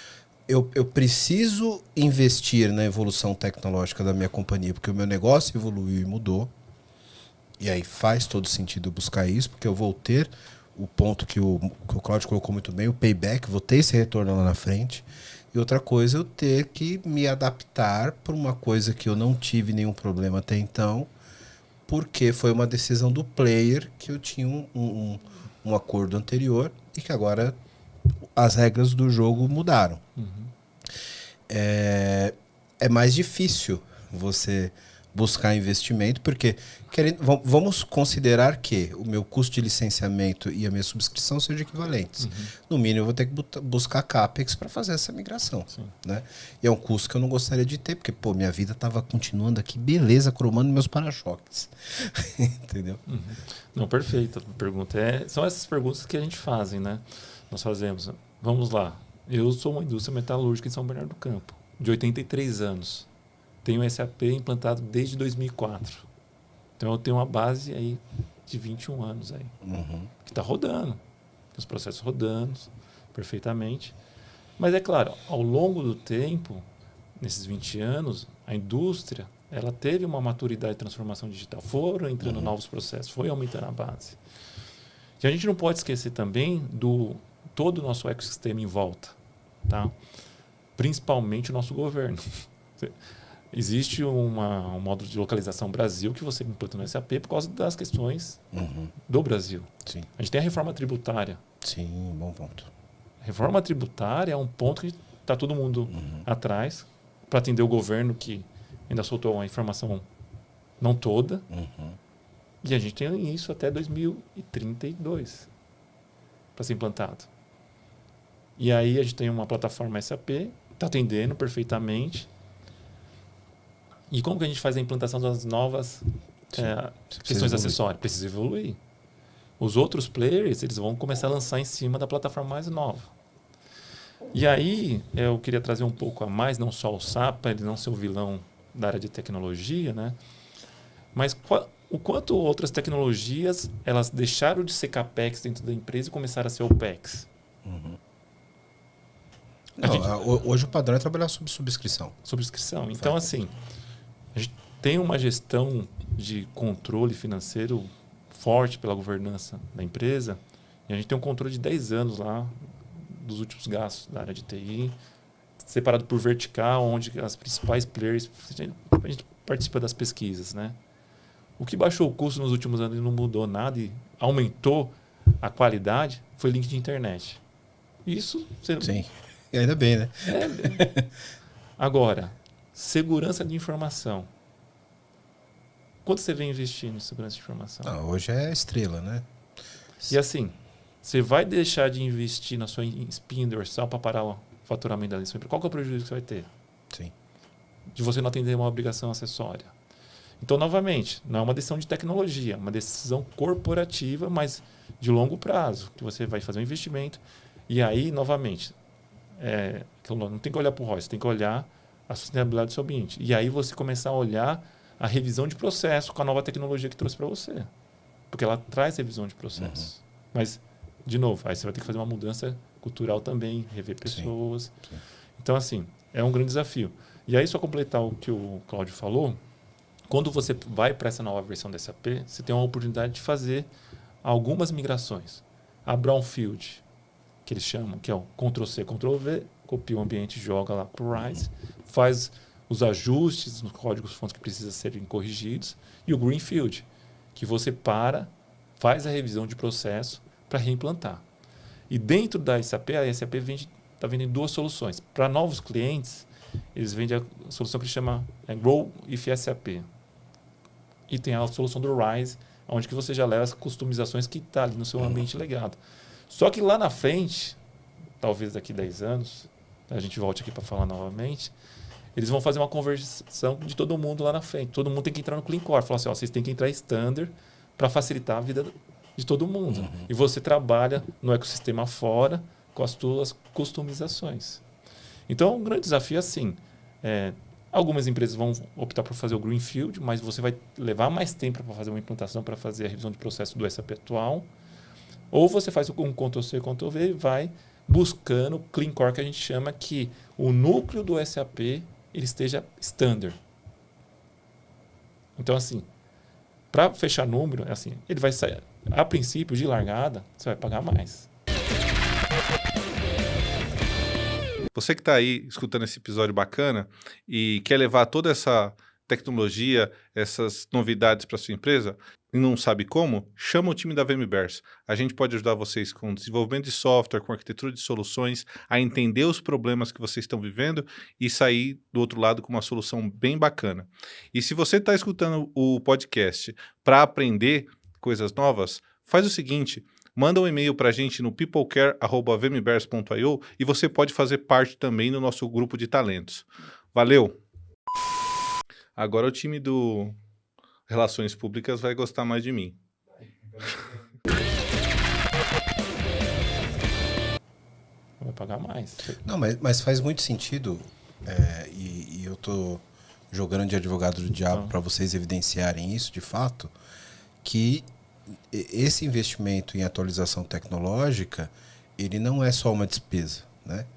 eu preciso investir na evolução tecnológica da minha companhia, porque o meu negócio evoluiu e mudou. E aí faz todo sentido buscar isso, porque eu vou ter o ponto que o Cláudio colocou muito bem, o payback, vou ter esse retorno lá na frente. E outra coisa, eu ter que me adaptar para uma coisa que eu não tive nenhum problema até então, porque foi uma decisão do player que eu tinha um acordo anterior e que agora as regras do jogo mudaram. Uhum. É mais difícil você buscar investimento, porque vamos considerar que o meu custo de licenciamento e a minha subscrição sejam equivalentes. Uhum. No mínimo, eu vou ter que buscar CAPEX para fazer essa migração. Né? E é um custo que eu não gostaria de ter, porque minha vida estava continuando aqui, beleza, cromando meus para-choques. Entendeu? Uhum. Não, perfeito. A pergunta são essas perguntas que a gente faz, né? Nós fazemos. Vamos lá. Eu sou uma indústria metalúrgica em São Bernardo do Campo, de 83 anos. Tenho SAP implantado desde 2004. Então eu tenho uma base aí de 21 anos aí, que está rodando, os processos rodando perfeitamente. Mas é claro, ao longo do tempo, nesses 20 anos, a indústria ela teve uma maturidade de transformação digital. Foram entrando novos processos, foi aumentando a base. E a gente não pode esquecer também do todo o nosso ecossistema em volta, tá? Principalmente o nosso governo. Existe um módulo de localização Brasil que você implantou no SAP por causa das questões do Brasil. Sim. A gente tem a reforma tributária. Sim, bom ponto. A reforma tributária é um ponto que está todo mundo atrás para atender o governo, que ainda soltou uma informação não toda. E a gente tem isso até 2032 para ser implantado. E aí a gente tem uma plataforma SAP, está atendendo perfeitamente. E como que a gente faz a implantação das novas questões acessórias? Precisa evoluir. Os outros players eles vão começar a lançar em cima da plataforma mais nova. E aí eu queria trazer um pouco a mais, não só o SAP, ele não ser o vilão da área de tecnologia, né? Mas o quanto outras tecnologias elas deixaram de ser CAPEX dentro da empresa e começaram a ser OPEX. Hoje o padrão é trabalhar sob subscrição. Subscrição. Então, assim, a gente tem uma gestão de controle financeiro forte pela governança da empresa, e a gente tem um controle de 10 anos lá dos últimos gastos da área de TI, separado por vertical, onde as principais players, a gente participa das pesquisas, né? O que baixou o custo nos últimos anos e não mudou nada e aumentou a qualidade foi link de internet. Isso... Sim, e ainda bem, né? Agora, segurança de informação. Quanto você vem investindo em segurança de informação? Hoje é estrela, né? E assim, você vai deixar de investir na sua espinha dorsal para parar o faturamento da licença? Qual que é o prejuízo que você vai ter? Sim. De você não atender uma obrigação acessória. Então, novamente, não é uma decisão de tecnologia, é uma decisão corporativa, mas de longo prazo, que você vai fazer um investimento. E aí, novamente, não tem que olhar para o ROI, você tem que olhar a sustentabilidade do seu ambiente. E aí você começar a olhar a revisão de processo com a nova tecnologia que trouxe para você. Porque ela traz revisão de processo. Mas, de novo, aí você vai ter que fazer uma mudança cultural também, rever pessoas. Sim. Então, assim, é um grande desafio. E aí, só completar o que o Cláudio falou, quando você vai para essa nova versão da SAP, você tem uma oportunidade de fazer algumas migrações. A Brownfield, que eles chamam, que é o Ctrl+C, Ctrl+V, copia o ambiente, joga lá para o RISE, faz os ajustes nos códigos-fontes que precisam serem corrigidos, e o Greenfield, que você faz a revisão de processo para reimplantar. E dentro da SAP, a SAP está vendendo duas soluções. Para novos clientes, eles vendem a solução que eles chamam Grow with SAP. E tem a solução do RISE, onde que você já leva as customizações que está ali no seu ambiente legado. Só que lá na frente, talvez daqui a 10 anos, a gente volte aqui para falar novamente, eles vão fazer uma conversão de todo mundo lá na frente. Todo mundo tem que entrar no Clean Core. Falar assim, vocês têm que entrar standard para facilitar a vida de todo mundo. E você trabalha no ecossistema fora com as suas customizações. Então, um grande desafio é assim. Algumas empresas vão optar por fazer o Greenfield, mas você vai levar mais tempo para fazer uma implantação, para fazer a revisão de processo do SAP atual. Ou você faz um Ctrl+C, Ctrl+V e vai buscando o Clean Core, que a gente chama que o núcleo do SAP ele esteja standard. Então, assim, para fechar número, assim, ele vai sair, a princípio, de largada, você vai pagar mais. Você que está aí escutando esse episódio bacana e quer levar toda essa tecnologia, essas novidades para sua empresa e não sabe como, chama o time da VMBers. A gente pode ajudar vocês com desenvolvimento de software, com arquitetura de soluções, a entender os problemas que vocês estão vivendo e sair do outro lado com uma solução bem bacana. E se você está escutando o podcast para aprender coisas novas, faz o seguinte, manda um e-mail para a gente no peoplecare@vmbers.io e você pode fazer parte também do nosso grupo de talentos. Valeu! Agora o time do Relações Públicas vai gostar mais de mim. Vai pagar mais. Não, mas faz muito sentido, e eu estou jogando de advogado do diabo para vocês evidenciarem isso de fato, que esse investimento em atualização tecnológica, ele não é só uma despesa, né?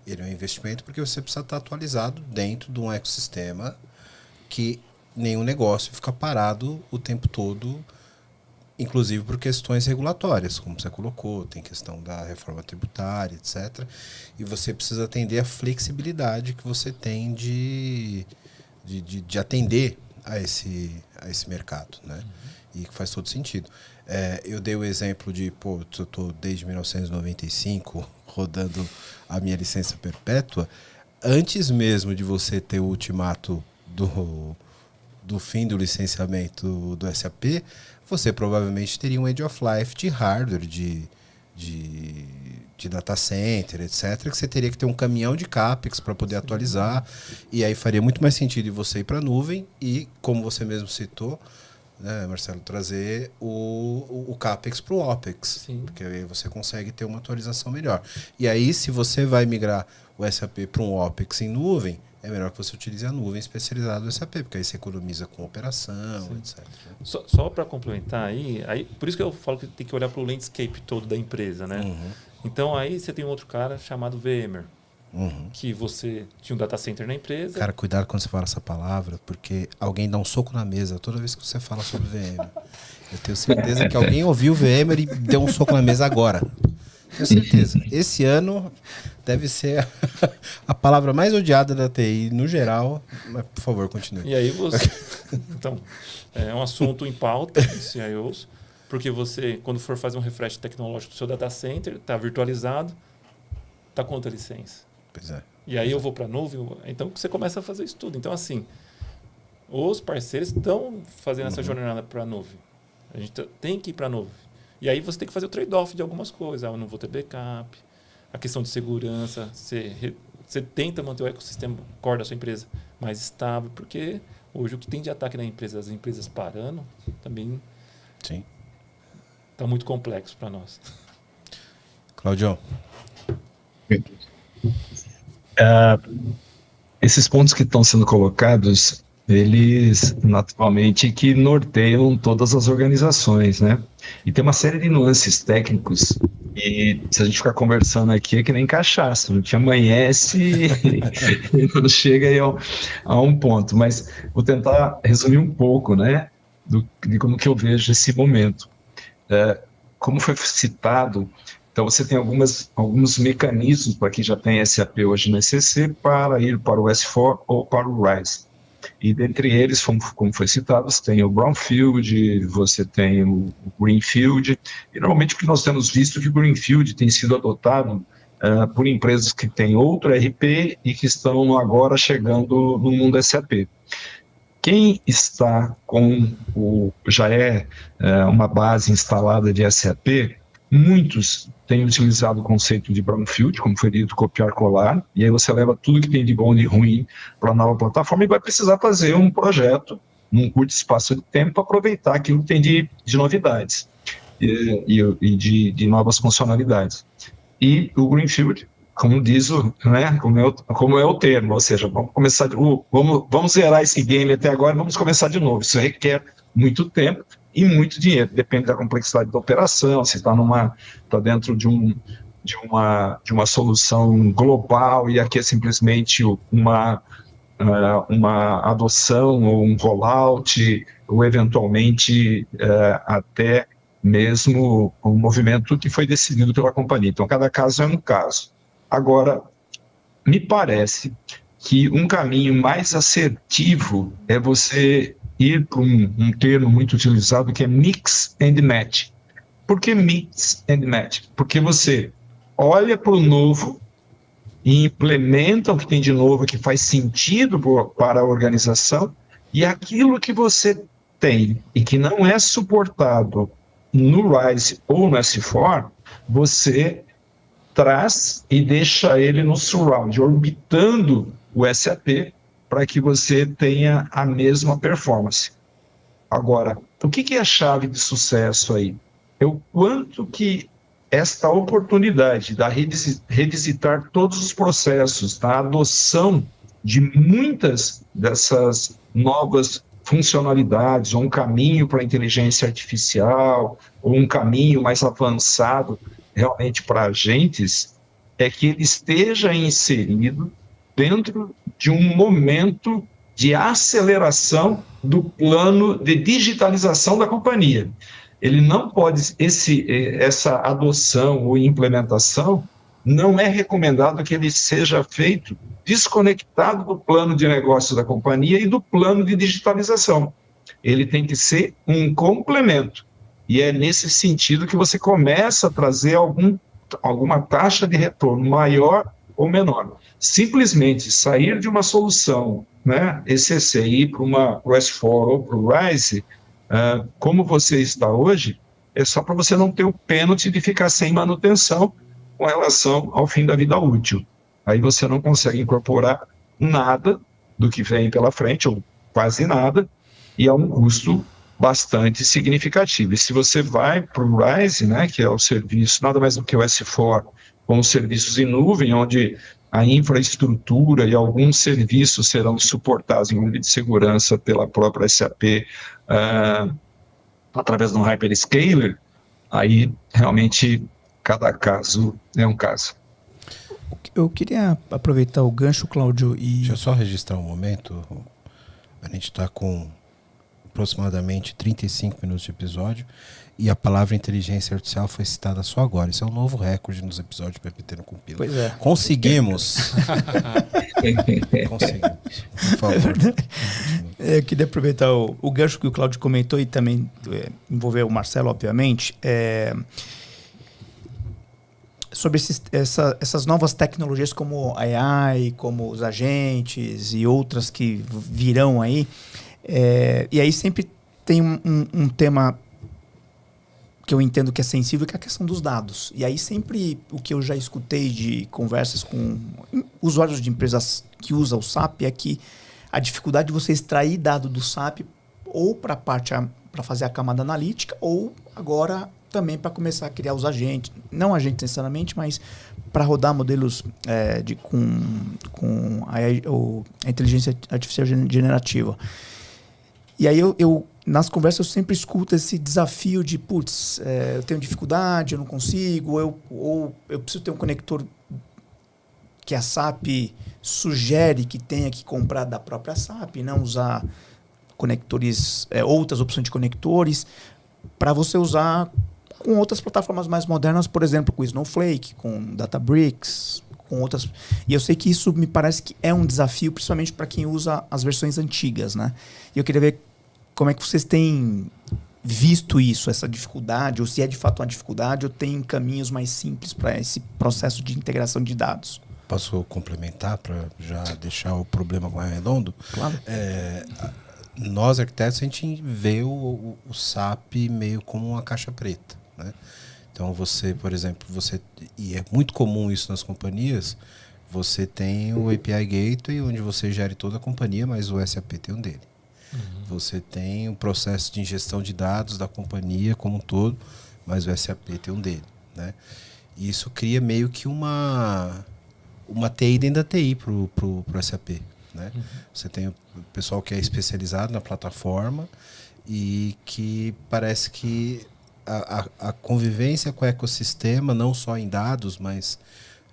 Ele é um investimento porque você precisa estar atualizado dentro de um ecossistema que nenhum negócio fica parado o tempo todo, inclusive por questões regulatórias, como você colocou, tem questão da reforma tributária, etc. E você precisa atender a flexibilidade que você tem de atender a esse mercado, né? E que faz todo sentido. Eu dei o exemplo de, eu estou desde 1995 rodando a minha licença perpétua. Antes mesmo de você ter o ultimato do fim do licenciamento do SAP, você provavelmente teria um end of life de hardware, de data center, etc., que você teria que ter um caminhão de CAPEX para poder atualizar, e aí faria muito mais sentido você ir para a nuvem e, como você mesmo citou, né, Marcelo, trazer o CAPEX para o OPEX. Sim. Porque aí você consegue ter uma atualização melhor. E aí, se você vai migrar o SAP para um OPEX em nuvem, é melhor que você utilize a nuvem especializada do SAP, porque aí você economiza com operação, etc. Só para complementar aí, por isso que eu falo que tem que olhar para o landscape todo da empresa, né? Então aí você tem um outro cara chamado VMware. que você tinha um data center na empresa. Cara, cuidado quando você fala essa palavra, porque alguém dá um soco na mesa toda vez que você fala sobre VM. Eu tenho certeza que alguém ouviu o VMware e deu um soco na mesa agora. Tenho certeza. Esse ano deve ser a palavra mais odiada da TI no geral. Mas, por favor, continue. E aí você... Então, é um assunto em pauta de CIOs, porque você, quando for fazer um refresh tecnológico do seu data center, está virtualizado, está com outra licença. Pois é. E aí eu vou para a nuvem, então você começa a fazer isso tudo. Então, assim, os parceiros estão fazendo essa jornada para a nuvem. A gente tem que ir para a nuvem. E aí você tem que fazer o trade-off de algumas coisas. Eu não vou ter backup, a questão de segurança, você tenta manter o ecossistema core da sua empresa mais estável, porque hoje o que tem de ataque na empresa, as empresas parando, também está muito complexo para nós. Claudião. Esses pontos que estão sendo colocados, eles naturalmente que norteiam todas as organizações, né? E tem uma série de nuances técnicos e se a gente ficar conversando aqui é que nem cachaça, a gente amanhece e quando chega aí a um ponto. Mas vou tentar resumir um pouco, né, de como que eu vejo esse momento. Como foi citado, então você tem alguns mecanismos para quem já tem SAP hoje no ECC para ir para o S4 ou para o RISE. E dentre eles, como foi citado, você tem o Brownfield, você tem o Greenfield, e normalmente o que nós temos visto é que o Greenfield tem sido adotado por empresas que têm outro RP e que estão agora chegando no mundo SAP. Quem está já é uma base instalada de SAP, muitos têm utilizado o conceito de Brownfield, como foi dito, copiar, colar, e aí você leva tudo que tem de bom e de ruim para a nova plataforma e vai precisar fazer um projeto num curto espaço de tempo para aproveitar aquilo que tem de novidades e de novas funcionalidades. E o Greenfield, como diz né, como é o termo, ou seja, vamos começar, vamos zerar esse game até agora e vamos começar de novo. Isso requer muito tempo e muito dinheiro, depende da complexidade da operação, se está dentro de uma solução global e aqui é simplesmente uma adoção ou um rollout, ou eventualmente até mesmo um movimento que foi decidido pela companhia. Então, cada caso é um caso. Agora, me parece que um caminho mais assertivo é você ir para um termo muito utilizado que é mix and match. Por que mix and match? Porque você olha para o novo e implementa o que tem de novo que faz sentido para a organização e aquilo que você tem e que não é suportado no RISE ou no S4, você traz e deixa ele no surround, orbitando o SAP, para que você tenha a mesma performance. Agora, o que é a chave de sucesso aí? É o quanto que esta oportunidade da revisitar todos os processos, a adoção de muitas dessas novas funcionalidades, ou um caminho para a inteligência artificial, ou um caminho mais avançado realmente para agentes, é que ele esteja inserido dentro de um momento de aceleração do plano de digitalização da companhia. Ele não pode, essa adoção ou implementação, não é recomendado que ele seja feito desconectado do plano de negócio da companhia e do plano de digitalização. Ele tem que ser um complemento. E é nesse sentido que você começa a trazer alguma taxa de retorno maior ou menor. Simplesmente sair de uma solução, né, ECC, e ir para uma S4 ou para o RISE, como você está hoje, é só para você não ter o pênalti de ficar sem manutenção com relação ao fim da vida útil. Aí você não consegue incorporar nada do que vem pela frente, ou quase nada, e a um custo bastante significativo. E se você vai para o RISE, né, que é o serviço, nada mais do que o S4, com os serviços em nuvem, onde a infraestrutura e alguns serviços serão suportados em nível de segurança pela própria SAP através de um hyperscaler, aí realmente cada caso é um caso. Eu queria aproveitar o gancho, Cláudio, e... Deixa eu só registrar um momento. A gente está com aproximadamente 35 minutos de episódio e a palavra inteligência artificial foi citada só agora. Isso é um novo recorde nos episódios do PPT no Compila. Pois é. Conseguimos. Conseguimos. Por favor. Eu queria aproveitar o gancho que o Cláudio comentou e também envolver o Marcelo, obviamente. Sobre essas novas tecnologias como a AI, como os agentes e outras que virão aí. E aí sempre tem um tema que eu entendo que é sensível, que é a questão dos dados. E aí sempre o que eu já escutei de conversas com usuários de empresas que usam o SAP é que a dificuldade de você extrair dado do SAP ou para fazer a camada analítica ou agora também para começar a criar os agentes, não agentes necessariamente, mas para rodar modelos com a inteligência artificial generativa. E aí nas conversas eu sempre escuto esse desafio de, eu tenho dificuldade, eu não consigo, ou eu preciso ter um conector que a SAP sugere que tenha que comprar da própria SAP, não usar conectores, outras opções de conectores, para você usar com outras plataformas mais modernas, por exemplo, com Snowflake, com Databricks, com outras. E eu sei que isso me parece que é um desafio, principalmente para quem usa as versões antigas, né? E eu queria ver como é que vocês têm visto isso, essa dificuldade, ou se é de fato uma dificuldade, ou tem caminhos mais simples para esse processo de integração de dados. Posso complementar para já deixar o problema mais redondo? Claro. Nós, arquitetos, a gente vê o SAP meio como uma caixa preta, né? Então você, por exemplo, e é muito comum isso nas companhias, você tem o API Gateway, onde você gere toda a companhia, mas o SAP tem um dele. Você tem o processo de ingestão de dados da companhia como um todo, mas o SAP tem um dele, né? E isso cria meio que uma TI dentro da TI pro SAP, né? Você tem o pessoal que é especializado na plataforma e que parece que a convivência com o ecossistema, não só em dados, mas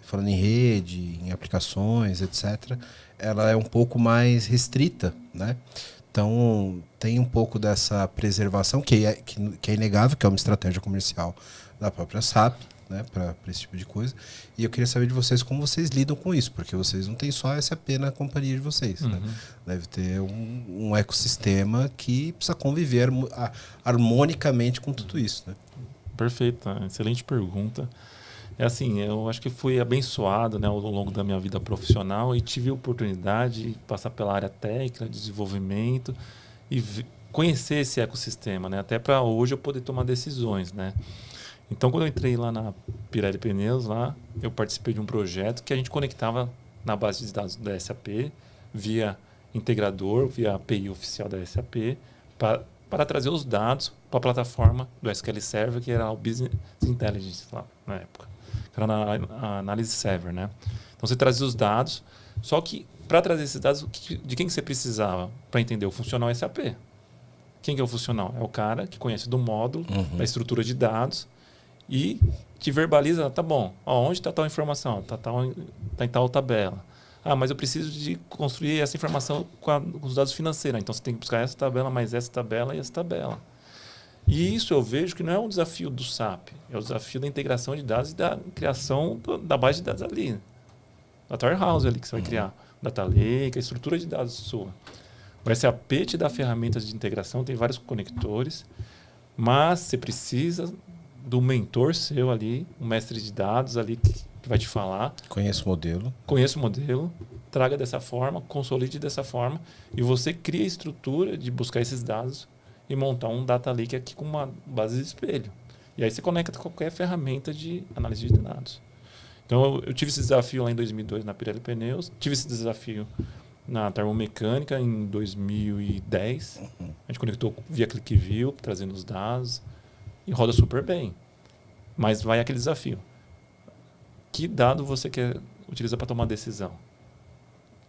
falando em rede, em aplicações, etc., ela é um pouco mais restrita, né? Então, tem um pouco dessa preservação, que é inegável, que é uma estratégia comercial da própria SAP, né, para esse tipo de coisa. E eu queria saber de vocês como vocês lidam com isso, porque vocês não têm só SAP na companhia de vocês. Né? Deve ter um ecossistema que precisa conviver harmonicamente com tudo isso. Né? Perfeito, excelente pergunta. É assim, eu acho que fui abençoado, né, ao longo da minha vida profissional e tive a oportunidade de passar pela área técnica, desenvolvimento e conhecer esse ecossistema, né, até para hoje eu poder tomar decisões, né. Então, quando eu entrei lá na Pirelli Pneus, lá, eu participei de um projeto que a gente conectava na base de dados da SAP via integrador, via API oficial da SAP, para trazer os dados para a plataforma do SQL Server, que era o Business Intelligence lá na época. Era na análise server, né? Então você trazia os dados, só que para trazer esses dados, de quem que você precisava para entender o funcional SAP? Quem que é o funcional? É o cara que conhece do módulo, da estrutura de dados e te verbaliza, tá bom, onde está tal informação? Tá em tal tabela. Ah, mas eu preciso de construir essa informação com os dados financeiros. Então você tem que buscar essa tabela, mais essa tabela e essa tabela. E isso eu vejo que não é um desafio do SAP, é o desafio da integração de dados e da criação da base de dados ali. Da warehouse ali que você vai criar. Data Lake, a estrutura de dados sua. O SAP te dá ferramentas de integração, tem vários conectores, mas você precisa do mentor seu ali, um mestre de dados ali que vai te falar. Conheça o modelo, traga dessa forma, consolide dessa forma e você cria a estrutura de buscar esses dados e montar um data lake aqui com uma base de espelho. E aí você conecta qualquer ferramenta de análise de dados. Então eu tive esse desafio lá em 2002 na Pirelli Pneus, tive esse desafio na termomecânica em 2010. A gente conectou via ClickView, trazendo os dados e roda super bem. Mas vai aquele desafio. Que dado você quer utilizar para tomar decisão?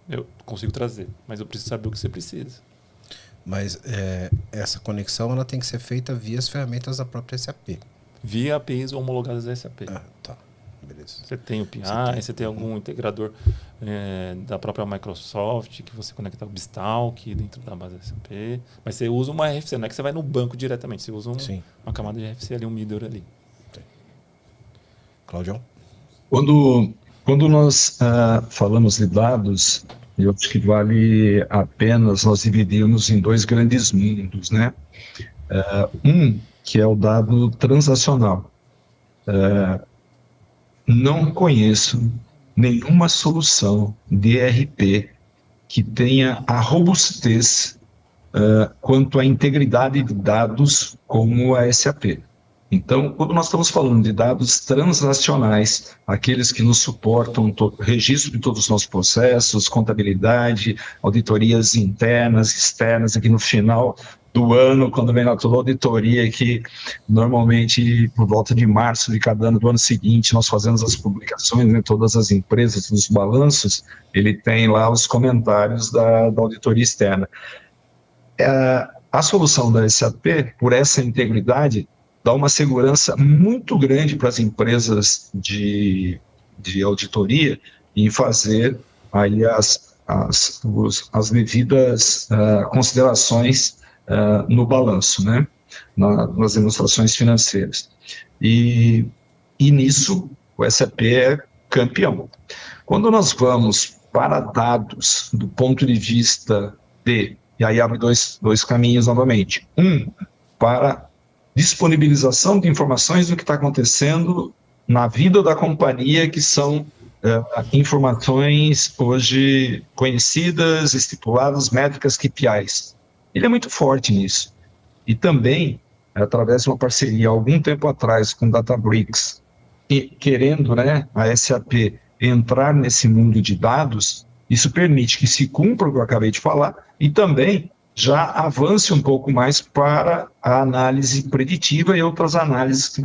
Eu consigo trazer, mas eu preciso saber o que você precisa. Mas essa conexão ela tem que ser feita via as ferramentas da própria SAP. Via APIs homologadas da SAP. Tá. Beleza. Você tem o PI, você tem algum integrador da própria Microsoft que você conecta o Bistalk dentro da base SAP. Mas você usa uma RFC, não é que você vai no banco diretamente, você usa uma camada de RFC ali, um middleware ali. Claudião? Quando nós falamos de dados, eu acho que vale apenas nós dividirmos em dois grandes mundos, né? Que é o dado transacional. Não conheço nenhuma solução de ERP que tenha a robustez quanto à integridade de dados como a SAP. Então, quando nós estamos falando de dados transacionais, aqueles que nos suportam registro de todos os nossos processos, contabilidade, auditorias internas, externas, aqui no final do ano, quando vem a toda auditoria, que normalmente por volta de março de cada ano do ano seguinte, nós fazemos as publicações, né, todas as empresas, os balanços, ele tem lá os comentários da auditoria externa. A solução da SAP, por essa integridade, dá uma segurança muito grande para as empresas de auditoria em fazer aí as devidas considerações no balanço, né? Nas demonstrações financeiras. E nisso o SAP é campeão. Quando nós vamos para dados do ponto de vista e aí abre dois caminhos novamente. Para disponibilização de informações do que está acontecendo na vida da companhia, que são informações hoje conhecidas, estipuladas, métricas, KPIs. Ele é muito forte nisso. E também, através de uma parceria, algum tempo atrás, com Databricks, querendo, né, a SAP entrar nesse mundo de dados, isso permite que se cumpra o que eu acabei de falar e também já avance um pouco mais para a análise preditiva e outras análises que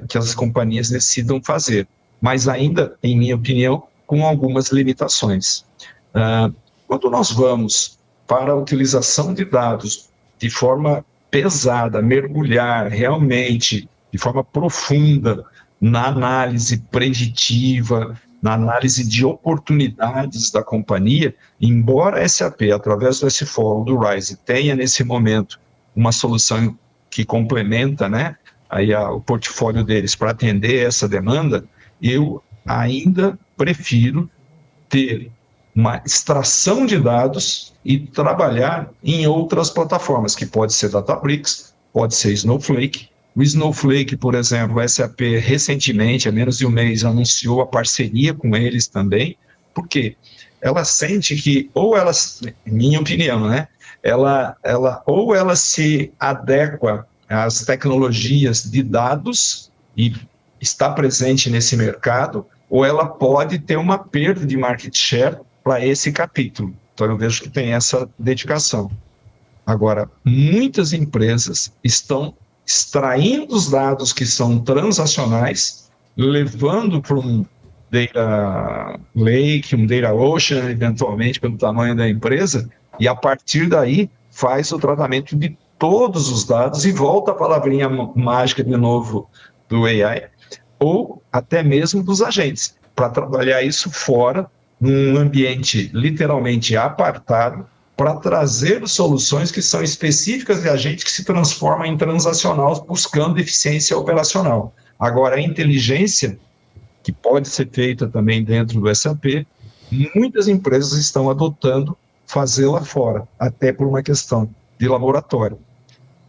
que as companhias decidam fazer. Mas ainda, em minha opinião, com algumas limitações. Quando nós vamos para a utilização de dados de forma pesada, mergulhar realmente de forma profunda na análise preditiva, na análise de oportunidades da companhia, embora a SAP, através do S4, do RISE, tenha nesse momento uma solução que complementa, né, aí o portfólio deles para atender essa demanda, eu ainda prefiro ter uma extração de dados e trabalhar em outras plataformas, que pode ser Databricks, pode ser Snowflake. O Snowflake, por exemplo, a SAP recentemente, há menos de um mês, anunciou a parceria com eles também, porque ela sente que, ou ela, minha opinião, né, ou ela se adequa às tecnologias de dados e está presente nesse mercado, ou ela pode ter uma perda de market share para esse capítulo. Então eu vejo que tem essa dedicação. Agora, muitas empresas estão extraindo os dados que são transacionais, levando para um data lake, um data ocean, eventualmente pelo tamanho da empresa, e a partir daí faz o tratamento de todos os dados e volta a palavrinha mágica de novo do AI, ou até mesmo dos agentes, para trabalhar isso fora, num ambiente literalmente apartado, para trazer soluções que são específicas de agente que se transformam em transacional, buscando eficiência operacional. Agora, a inteligência, que pode ser feita também dentro do SAP, muitas empresas estão adotando fazê-la fora, até por uma questão de laboratório.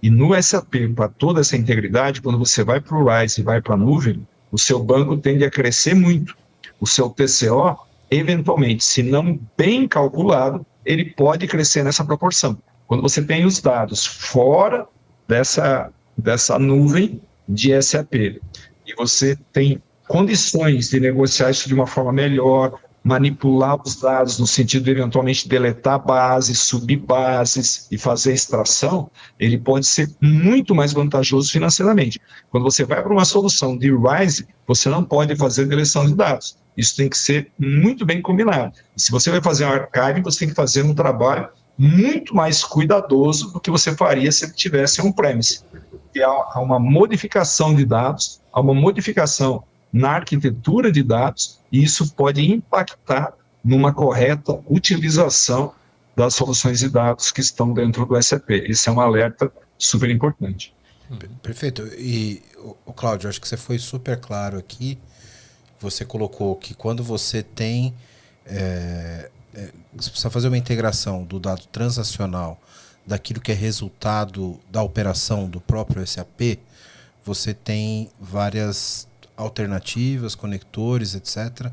E no SAP, para toda essa integridade, quando você vai para o RISE e vai para a nuvem, o seu banco tende a crescer muito. O seu TCO, eventualmente, se não bem calculado, ele pode crescer nessa proporção. Quando você tem os dados fora dessa nuvem de SAP, e você tem condições de negociar isso de uma forma melhor, manipular os dados no sentido de eventualmente deletar bases, subir bases e fazer extração, ele pode ser muito mais vantajoso financeiramente. Quando você vai para uma solução de RISE, você não pode fazer deleção de dados. Isso tem que ser muito bem combinado. E se você vai fazer um archive, você tem que fazer um trabalho muito mais cuidadoso do que você faria se ele tivesse on-premise. Há uma modificação de dados, há uma modificação na arquitetura de dados, e isso pode impactar numa correta utilização das soluções de dados que estão dentro do SAP. Esse é um alerta super importante. Perfeito. E, o Cláudio, acho que você foi super claro aqui. Você colocou que quando você tem... você precisa fazer uma integração do dado transacional daquilo que é resultado da operação do próprio SAP, você tem várias alternativas, conectores, etc.,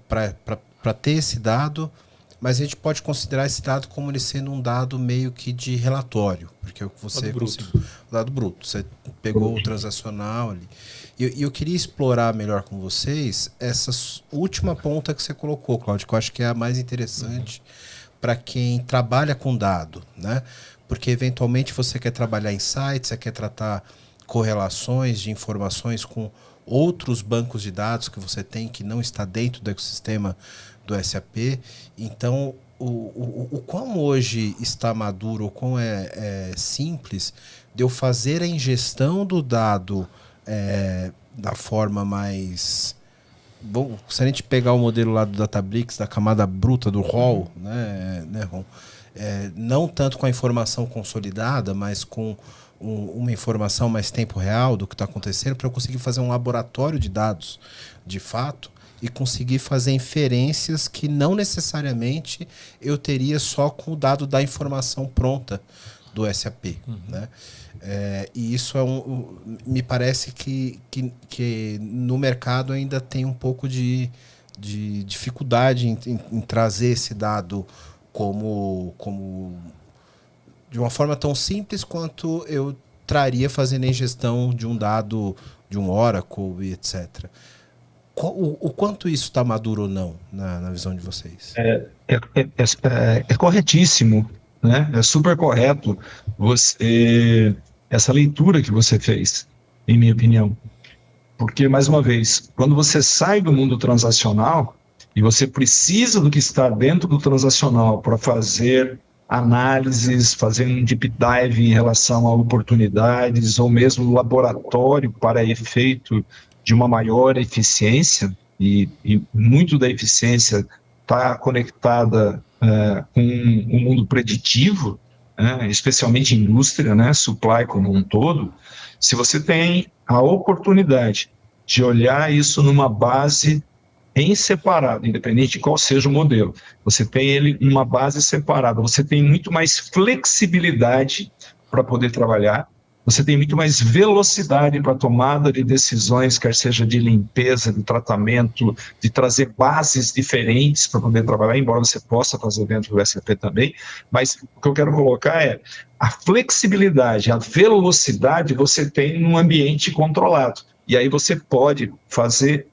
para ter esse dado, mas a gente pode considerar esse dado como ele sendo um dado meio que de relatório, porque você dado bruto. Você pegou o transacional ali. E eu queria explorar melhor com vocês essa última ponta que você colocou, Cláudio, que eu acho que é a mais interessante para quem trabalha com dado, né? Porque eventualmente você quer trabalhar em sites, você quer tratar correlações de informações com outros bancos de dados que você tem que não está dentro do ecossistema do SAP. Então, o quão hoje está maduro, o quão é simples de eu fazer a ingestão do dado da forma mais... Bom, se a gente pegar o modelo lá do Databricks, da camada bruta do RAW, né, Ron? Não tanto com a informação consolidada, mas com uma informação mais tempo real do que está acontecendo, para eu conseguir fazer um laboratório de dados, de fato, e conseguir fazer inferências que não necessariamente eu teria só com o dado da informação pronta do SAP. Né? E isso me parece que no mercado ainda tem um pouco de dificuldade em trazer esse dado como de uma forma tão simples quanto eu traria fazendo a ingestão de um dado de um Oracle e etc. O quanto isso está maduro ou não na visão de vocês? É corretíssimo, né? É super correto essa leitura que você fez, em minha opinião. Porque, mais uma vez, quando você sai do mundo transacional e você precisa do que está dentro do transacional para fazer análises, fazer um deep dive em relação a oportunidades ou mesmo laboratório para efeito de uma maior eficiência, e muito da eficiência está conectada com o mundo preditivo, especialmente indústria, supply como um todo. Se você tem a oportunidade de olhar isso numa base em separado, independente de qual seja o modelo, você tem ele numa base separada, você tem muito mais flexibilidade para poder trabalhar, você tem muito mais velocidade para a tomada de decisões, quer seja de limpeza, de tratamento, de trazer bases diferentes para poder trabalhar, embora você possa fazer dentro do SAP também, mas o que eu quero colocar é a flexibilidade, a velocidade você tem num ambiente controlado, e aí você pode fazer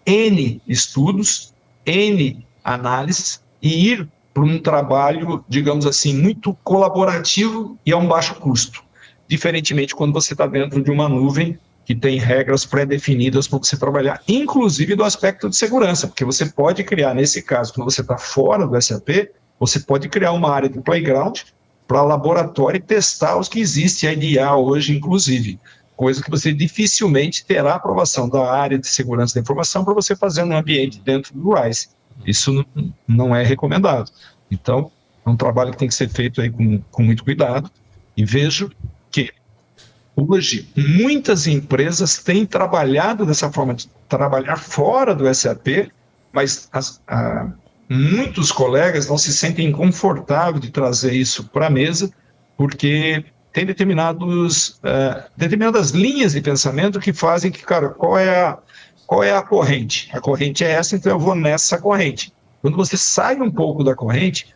N estudos, N análises e ir para um trabalho, digamos assim, muito colaborativo e a um baixo custo. Diferentemente quando você está dentro de uma nuvem que tem regras pré-definidas para você trabalhar, inclusive do aspecto de segurança, porque você pode criar, nesse caso, quando você está fora do SAP, você pode criar uma área de playground para laboratório e testar os que existem, a IDA hoje, inclusive. Coisa que você dificilmente terá aprovação da área de segurança da informação para você fazer no ambiente dentro do RISE. Isso não é recomendado. Então, é um trabalho que tem que ser feito aí com muito cuidado. E vejo que hoje muitas empresas têm trabalhado dessa forma de trabalhar fora do SAP, mas muitos colegas não se sentem confortáveis de trazer isso para a mesa, porque tem determinadas linhas de pensamento que fazem que, cara, qual é a corrente? A corrente é essa, então eu vou nessa corrente. Quando você sai um pouco da corrente,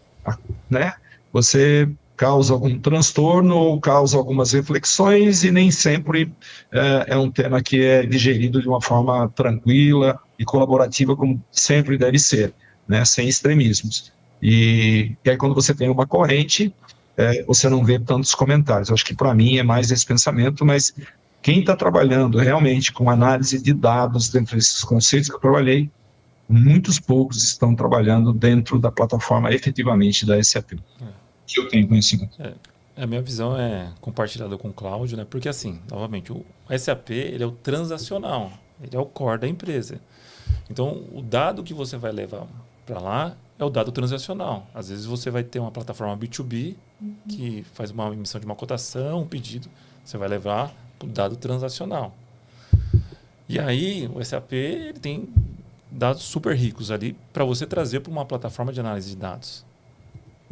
você causa algum transtorno ou causa algumas reflexões e nem sempre é um tema que é digerido de uma forma tranquila e colaborativa, como sempre deve ser, sem extremismos. E aí quando você tem uma corrente, você não vê tantos comentários. Eu acho que para mim é mais esse pensamento, mas quem está trabalhando realmente com análise de dados dentro desses conceitos que eu trabalhei, muitos poucos estão trabalhando dentro da plataforma efetivamente da SAP. Que eu tenho conhecimento. A minha visão é compartilhada com o Cláudio, né? Porque assim, novamente, o SAP ele é o transacional. Ele é o core da empresa. Então, o dado que você vai levar para lá é o dado transacional. Às vezes você vai ter uma plataforma B2B que faz uma emissão de uma cotação, um pedido. Você vai levar para o dado transacional. E aí, o SAP ele tem dados super ricos ali para você trazer para uma plataforma de análise de dados.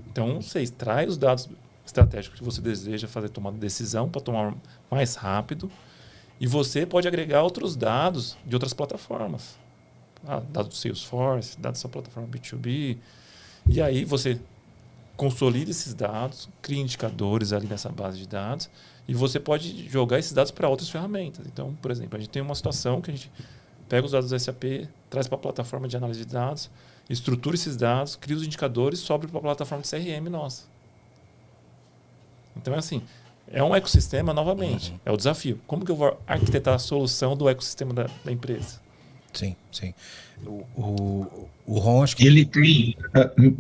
Então, você extrai os dados estratégicos que você deseja fazer tomada de decisão para tomar mais rápido. E você pode agregar outros dados de outras plataformas. Dados do Salesforce, dados da sua plataforma B2B. E aí você consolida esses dados, cria indicadores ali nessa base de dados e você pode jogar esses dados para outras ferramentas. Então, por exemplo, a gente tem uma situação que a gente pega os dados do SAP, traz para a plataforma de análise de dados, estrutura esses dados, cria os indicadores e sobe para a plataforma de CRM nossa. Então, é assim, é um ecossistema, novamente, é o desafio. Como que eu vou arquitetar a solução do ecossistema da empresa? Sim, sim. O Ron, acho que... Ele tem...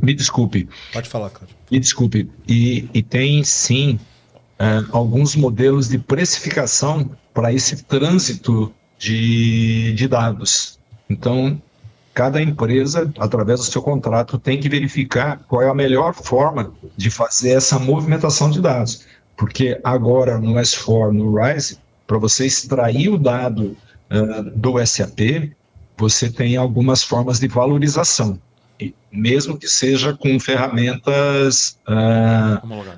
me desculpe. Pode falar, Cláudio. Me desculpe. E tem, sim, alguns modelos de precificação para esse trânsito de dados. Então, cada empresa, através do seu contrato, tem que verificar qual é a melhor forma de fazer essa movimentação de dados. Porque agora, no S4, no RISE, para você extrair o dado do SAP, você tem algumas formas de valorização, mesmo que seja com ferramentas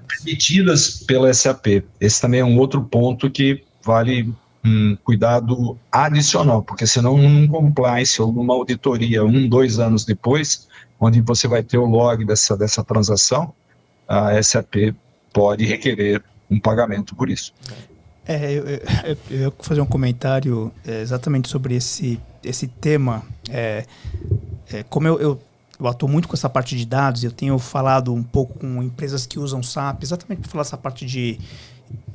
permitidas pela SAP. Esse também é um outro ponto que vale cuidado adicional, porque senão num compliance ou numa auditoria 2 anos depois, onde você vai ter o log dessa transação, a SAP pode requerer um pagamento por isso. Eu ia fazer um comentário exatamente sobre esse tema. Como eu atuo muito com essa parte de dados, eu tenho falado um pouco com empresas que usam SAP, exatamente para falar essa parte de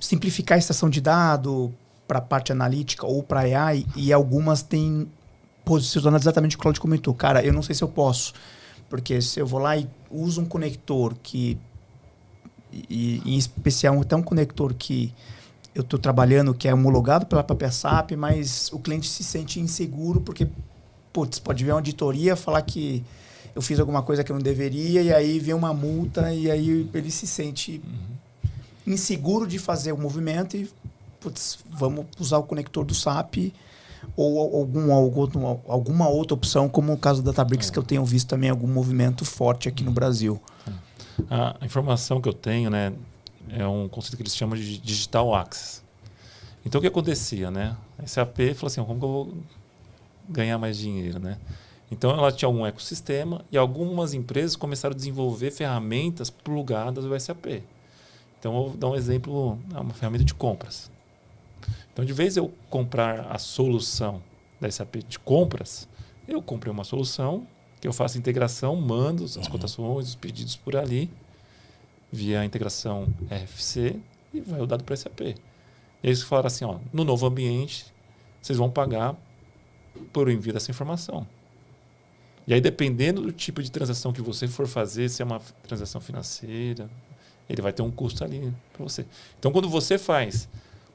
simplificar a extração de dado para a parte analítica ou para AI, e algumas têm posicionado exatamente o que o Claudio comentou. Cara, eu não sei se eu posso, porque se eu vou lá e uso um conector que, e em especial até um conector que eu estou trabalhando, que é homologado pela própria SAP, mas o cliente se sente inseguro porque, pode ver uma auditoria, falar que eu fiz alguma coisa que eu não deveria, e aí vem uma multa, e aí ele se sente inseguro de fazer o movimento e, vamos usar o conector do SAP ou alguma outra opção, como o caso da Databricks, que eu tenho visto também algum movimento forte aqui no Brasil. A informação que eu tenho, né, é um conceito que eles chamam de Digital Access. Então, o que acontecia, né? A SAP falou assim, como que eu vou ganhar mais dinheiro, né? Então, ela tinha algum ecossistema e algumas empresas começaram a desenvolver ferramentas plugadas do SAP. Então, eu vou dar um exemplo, uma ferramenta de compras. Então, de vez eu comprar a solução da SAP de compras, eu comprei uma solução que eu faço integração, mando as cotações, os pedidos por ali, via a integração RFC, e vai o dado para o SAP. E aí eles falaram assim, no novo ambiente, vocês vão pagar por envio dessa informação. E aí, dependendo do tipo de transação que você for fazer, se é uma transação financeira, ele vai ter um custo ali para você. Então, quando você faz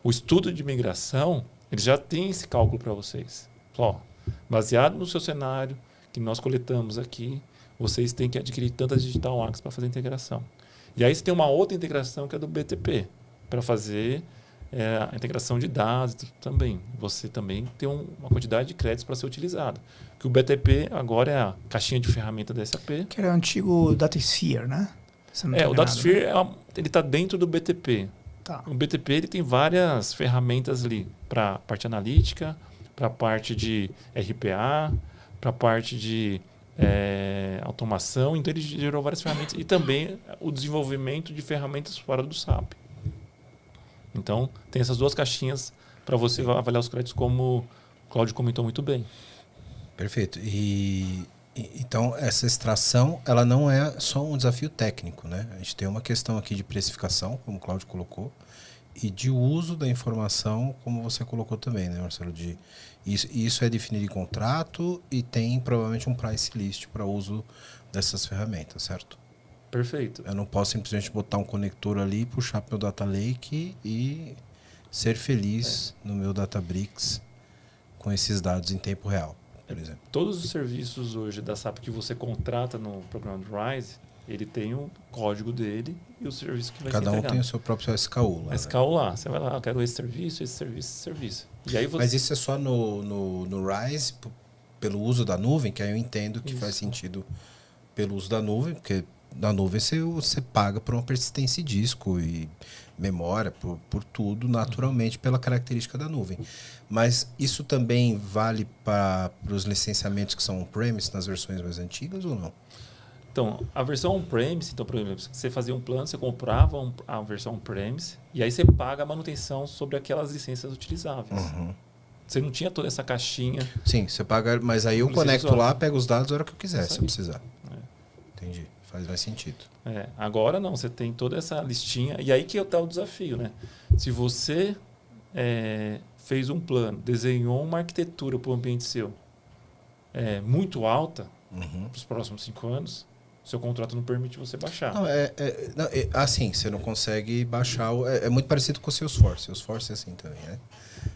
o estudo de migração, ele já tem esse cálculo para vocês. Baseado no seu cenário que nós coletamos aqui, vocês têm que adquirir tantas Digital Access para fazer a integração. E aí você tem uma outra integração que é do BTP, para fazer a integração de dados também. Você também tem uma quantidade de créditos para ser utilizado. Que o BTP agora é a caixinha de ferramenta da SAP. Que era o antigo DataSphere, né? O DataSphere ele está dentro do BTP. Tá. O BTP ele tem várias ferramentas ali para a parte analítica, para a parte de RPA, para a parte de automação. Então, ele gerou várias ferramentas. E também o desenvolvimento de ferramentas fora do SAP. Então, tem essas duas caixinhas para você avaliar os créditos, como o Cláudio comentou muito bem. Perfeito. Então, essa extração, ela não é só um desafio técnico, né? A gente tem uma questão aqui de precificação, como o Cláudio colocou, e de uso da informação, como você colocou também, né, Marcelo? Isso é definido em contrato e tem provavelmente um price list para uso dessas ferramentas, certo? Perfeito. Eu não posso simplesmente botar um conector ali, puxar para o meu Data Lake e ser feliz no meu Databricks com esses dados em tempo real, por exemplo. Todos os serviços hoje da SAP que você contrata no programa do RISE, ele tem o código dele e o serviço que vai ser Cada um entregado. tem o seu próprio SKU lá. SKU lá. Você vai lá, eu quero esse serviço, esse serviço, esse serviço. E aí você... Mas isso é só no RISE, pelo uso da nuvem, que aí eu entendo que Isso. faz sentido pelo uso da nuvem, porque na nuvem você paga por uma persistência de disco e memória, por tudo, naturalmente, pela característica da nuvem. Mas isso também vale para os licenciamentos que são on-premise nas versões mais antigas ou não? Então, a versão on-premise, então, por exemplo, você fazia um plano, você comprava a versão on-premise e aí você paga a manutenção sobre aquelas licenças utilizáveis. Uhum. Você não tinha toda essa caixinha. Sim, você paga, mas aí eu conecto lá, pego os dados a hora que eu quiser, se eu precisar. Entendi, faz mais sentido. Agora não, você tem toda essa listinha. E aí que está o desafio, né? Se você fez um plano, desenhou uma arquitetura para o ambiente seu muito alta para os próximos 5 anos, seu contrato não permite você baixar. Não, assim, você não consegue baixar. É muito parecido com o Salesforce. Salesforce é assim também, né?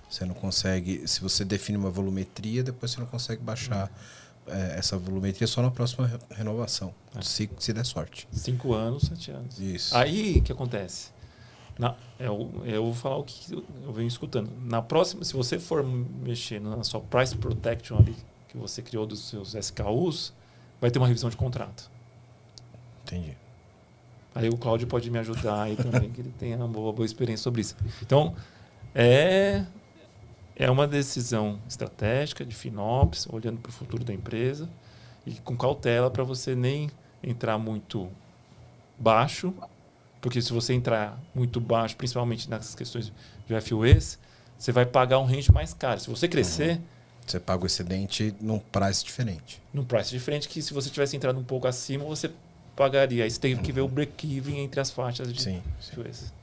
Você não consegue. Se você define uma volumetria, depois você não consegue baixar essa volumetria só na próxima renovação. Se der sorte. 5 anos, 7 anos. Isso. Aí o que acontece? Eu vou falar o que eu venho escutando. Na próxima, se você for mexer na sua price protection ali, que você criou dos seus SKUs, vai ter uma revisão de contrato. Entendi. Aí o Cláudio pode me ajudar aí também, que ele tem uma boa experiência sobre isso. Então, é uma decisão estratégica de FinOps, olhando para o futuro da empresa e com cautela para você nem entrar muito baixo, porque se você entrar muito baixo, principalmente nas questões de FUEs, você vai pagar um range mais caro. Se você crescer... Você paga o excedente num price diferente. Num price diferente, que se você tivesse entrado um pouco acima, você pagaria. Aí você tem que ver o break-even entre as faixas de FUEs.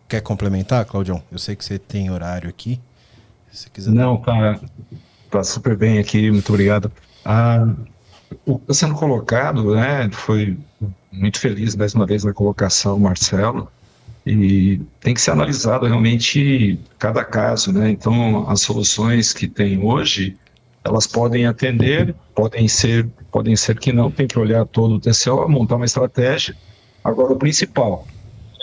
Quer complementar, Claudião? Eu sei que você tem horário aqui. Se você quiser. Não, tá super bem aqui, muito obrigado. O que está sendo colocado, né, foi muito feliz mais uma vez na colocação, Marcelo, e tem que ser analisado realmente cada caso, né? Então, as soluções que tem hoje, elas podem atender, podem ser que não, tem que olhar todo o TCO, montar uma estratégia. Agora, o principal,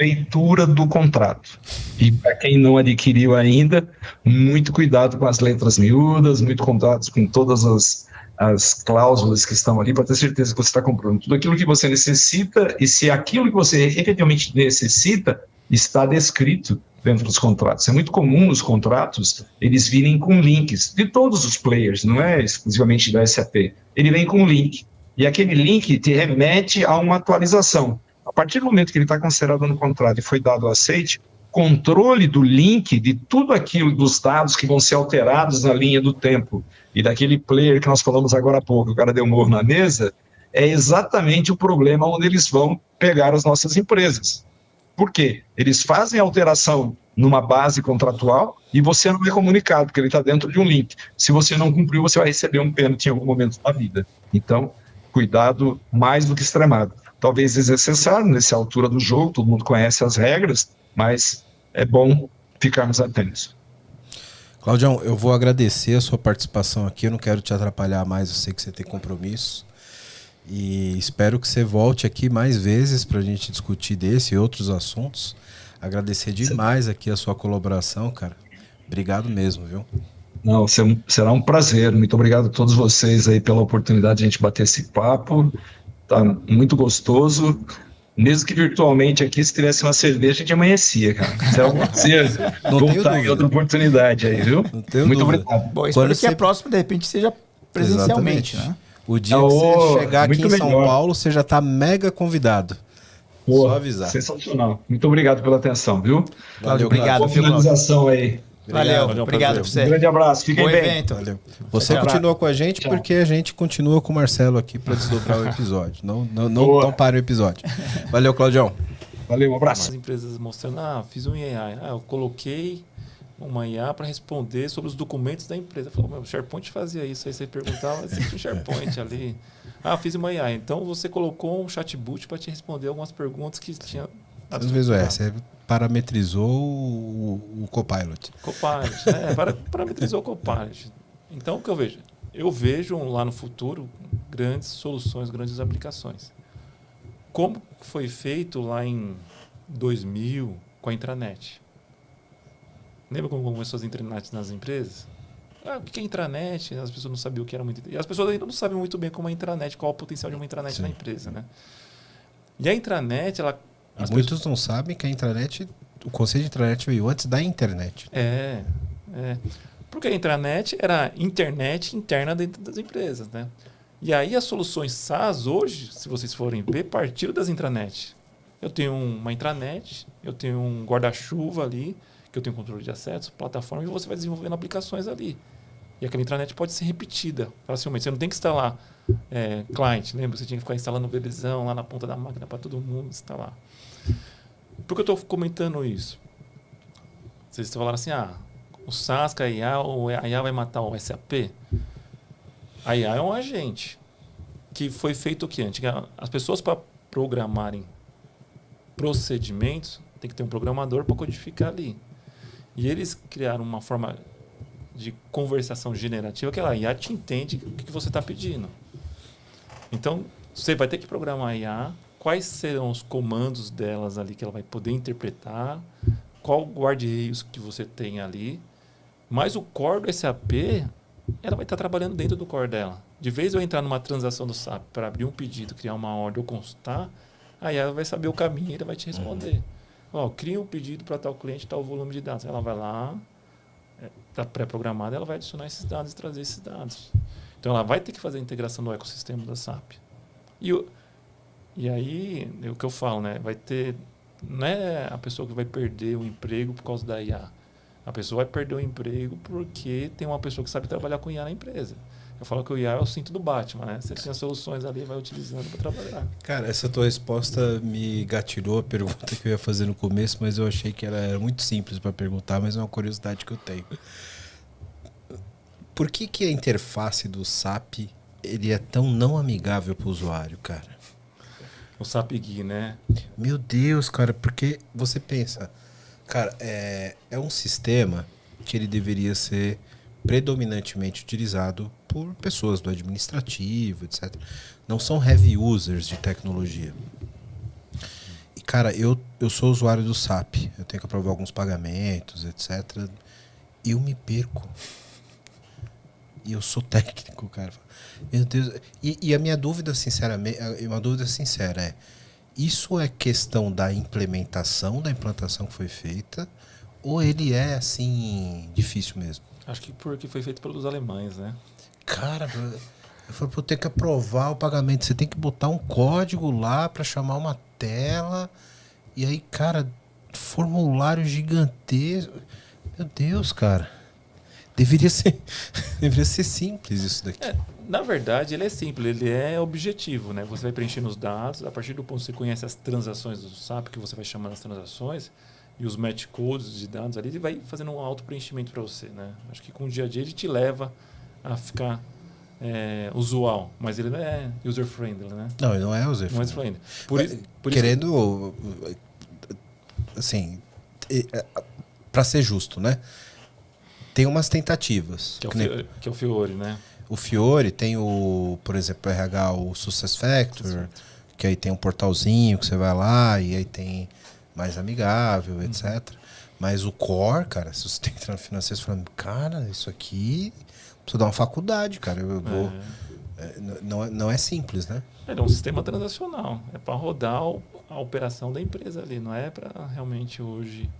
leitura do contrato. E para quem não adquiriu ainda, muito cuidado com as letras miúdas, muito cuidado com todas as cláusulas que estão ali, para ter certeza que você está comprando tudo aquilo que você necessita e se aquilo que você efetivamente necessita está descrito dentro dos contratos. É muito comum os contratos, eles virem com links de todos os players, não é exclusivamente da SAP. Ele vem com um link, e aquele link te remete a uma atualização. A partir do momento que ele está considerado no contrato e foi dado o aceite, controle do link de tudo aquilo, dos dados que vão ser alterados na linha do tempo, e daquele player que nós falamos agora há pouco, o cara deu morro na mesa, é exatamente o problema onde eles vão pegar as nossas empresas. Por quê? Eles fazem alteração numa base contratual e você não é comunicado, porque ele está dentro de um link. Se você não cumpriu, você vai receber um pênalti em algum momento da vida. Então, cuidado mais do que extremado. Talvez desnecessário nessa altura do jogo, todo mundo conhece as regras, mas é bom ficarmos atentos. Claudião, eu vou agradecer a sua participação aqui, eu não quero te atrapalhar mais, eu sei que você tem compromisso. E espero que você volte aqui mais vezes para a gente discutir desse e outros assuntos. Agradecer demais aqui a sua colaboração, cara. Obrigado mesmo, viu? Não, será um prazer. Muito obrigado a todos vocês aí pela oportunidade de a gente bater esse papo. Tá muito gostoso. Mesmo que virtualmente aqui, se tivesse uma cerveja, a gente amanhecia, cara. Será um prazer voltar em outra oportunidade aí, viu? Muito obrigado. Bom, espero que a próxima, de repente, seja presencialmente, né? O dia que você chegar aqui em São Paulo, você já está mega convidado. Boa, só avisar. Sensacional. Muito obrigado pela atenção, viu? Cláudio, obrigado. Boa finalização aí. Valeu, obrigado por você. Um grande abraço, fiquem Bom bem. evento. Valeu. Você continua com a gente porque a gente continua com o Marcelo aqui para desdobrar o episódio. Não pare o episódio. Valeu, Claudião. Valeu, um abraço. As empresas mostrando, fiz um IA. Eu coloquei uma IA para responder sobre os documentos da empresa. Falou, o SharePoint fazia isso. Aí você perguntava, existe um SharePoint ali. Fiz uma IA. Então você colocou um chatbot para te responder algumas perguntas que tinha. Às vezes parametrizou o Copilot. Copilot, parametrizou o Copilot. Então, o que eu vejo? Eu vejo lá no futuro grandes soluções, grandes aplicações. Como foi feito lá em 2000 com a intranet? Lembra como começou as intranets nas empresas? O que é intranet? As pessoas não sabiam o que era muito. E as pessoas ainda não sabem muito bem como é a intranet, qual é o potencial de uma intranet Sim. na empresa, né? E a intranet, ela... Muitos não sabem que a intranet, o conceito de intranet veio antes da internet. Porque a intranet era a internet interna dentro das empresas, né? E aí as soluções SaaS hoje, se vocês forem ver, partiram das intranet. Eu tenho uma intranet, eu tenho um guarda-chuva ali, que eu tenho controle de acesso, plataforma, e você vai desenvolvendo aplicações ali. E aquela intranet pode ser repetida facilmente. Você não tem que instalar client, lembra? Você tinha que ficar instalando um bebezão lá na ponta da máquina para todo mundo instalar. Por que eu estou comentando isso? Vocês falaram assim, o SaaS com a IA, ou a IA vai matar o SAP? A IA é um agente que foi feito o quê? As pessoas, para programarem procedimentos, tem que ter um programador para codificar ali. E eles criaram uma forma de conversação generativa que a IA te entende o que você está pedindo. Então, você vai ter que programar a IA, quais serão os comandos delas ali que ela vai poder interpretar, qual guarda-rails que você tem ali, mas o core do SAP, ela vai estar trabalhando dentro do core dela. De vez eu entrar numa transação do SAP para abrir um pedido, criar uma ordem ou consultar, aí ela vai saber o caminho e ela vai te responder. Cria um pedido para tal cliente, tal volume de dados. Ela vai lá, está pré-programada, ela vai adicionar esses dados e trazer esses dados. Então, ela vai ter que fazer a integração do ecossistema da SAP. E aí, é o que eu falo, né? Vai ter... Não é a pessoa que vai perder o emprego por causa da IA. A pessoa vai perder o emprego porque tem uma pessoa que sabe trabalhar com IA na empresa. Eu falo que o IA é o cinto do Batman, né? Você tem as soluções ali e vai utilizando para trabalhar. Cara, essa tua resposta me gatilhou a pergunta que eu ia fazer no começo, mas eu achei que ela era muito simples para perguntar, mas é uma curiosidade que eu tenho. Por que a interface do SAP ele é tão não amigável para o usuário, cara? O SAP GUI, né? Meu Deus, cara, porque você pensa... Cara, é um sistema que ele deveria ser predominantemente utilizado por pessoas do administrativo, etc. Não são heavy users de tecnologia. E, cara, eu sou usuário do SAP. Eu tenho que aprovar alguns pagamentos, etc. E eu me perco. E eu sou técnico, cara. Meu Deus. E a minha dúvida, sinceramente, uma dúvida sincera é: isso é questão da implantação que foi feita, ou ele é, assim, difícil mesmo? Acho que porque foi feito pelos alemães, né? Cara, eu falei, eu tenho que aprovar o pagamento. Você tem que botar um código lá para chamar uma tela. E aí, cara, formulário gigantesco. Meu Deus, cara. Deveria ser simples isso daqui. Na verdade, ele é simples, ele é objetivo, né? Você vai preenchendo os dados, a partir do ponto que você conhece as transações do SAP, que você vai chamando as transações, e os match codes de dados ali, ele vai fazendo um auto-preenchimento para você, né? Acho que com o dia a dia ele te leva a ficar usual, mas ele não é user-friendly, né? Não, ele não é user-friendly. Não é user-friendly. Por isso, querendo, assim, para ser justo, né? Tem umas tentativas. Que é o Fiori, né? O Fiori tem por exemplo, o RH, o SuccessFactors, que aí tem um portalzinho que você vai lá e aí tem mais amigável, etc. Mas o core, cara, se você tem que entrar no financeiro, você fala, cara, isso aqui precisa dar uma faculdade, cara. Não é simples, né? É um sistema transacional. É para rodar a operação da empresa ali. Não é para realmente hoje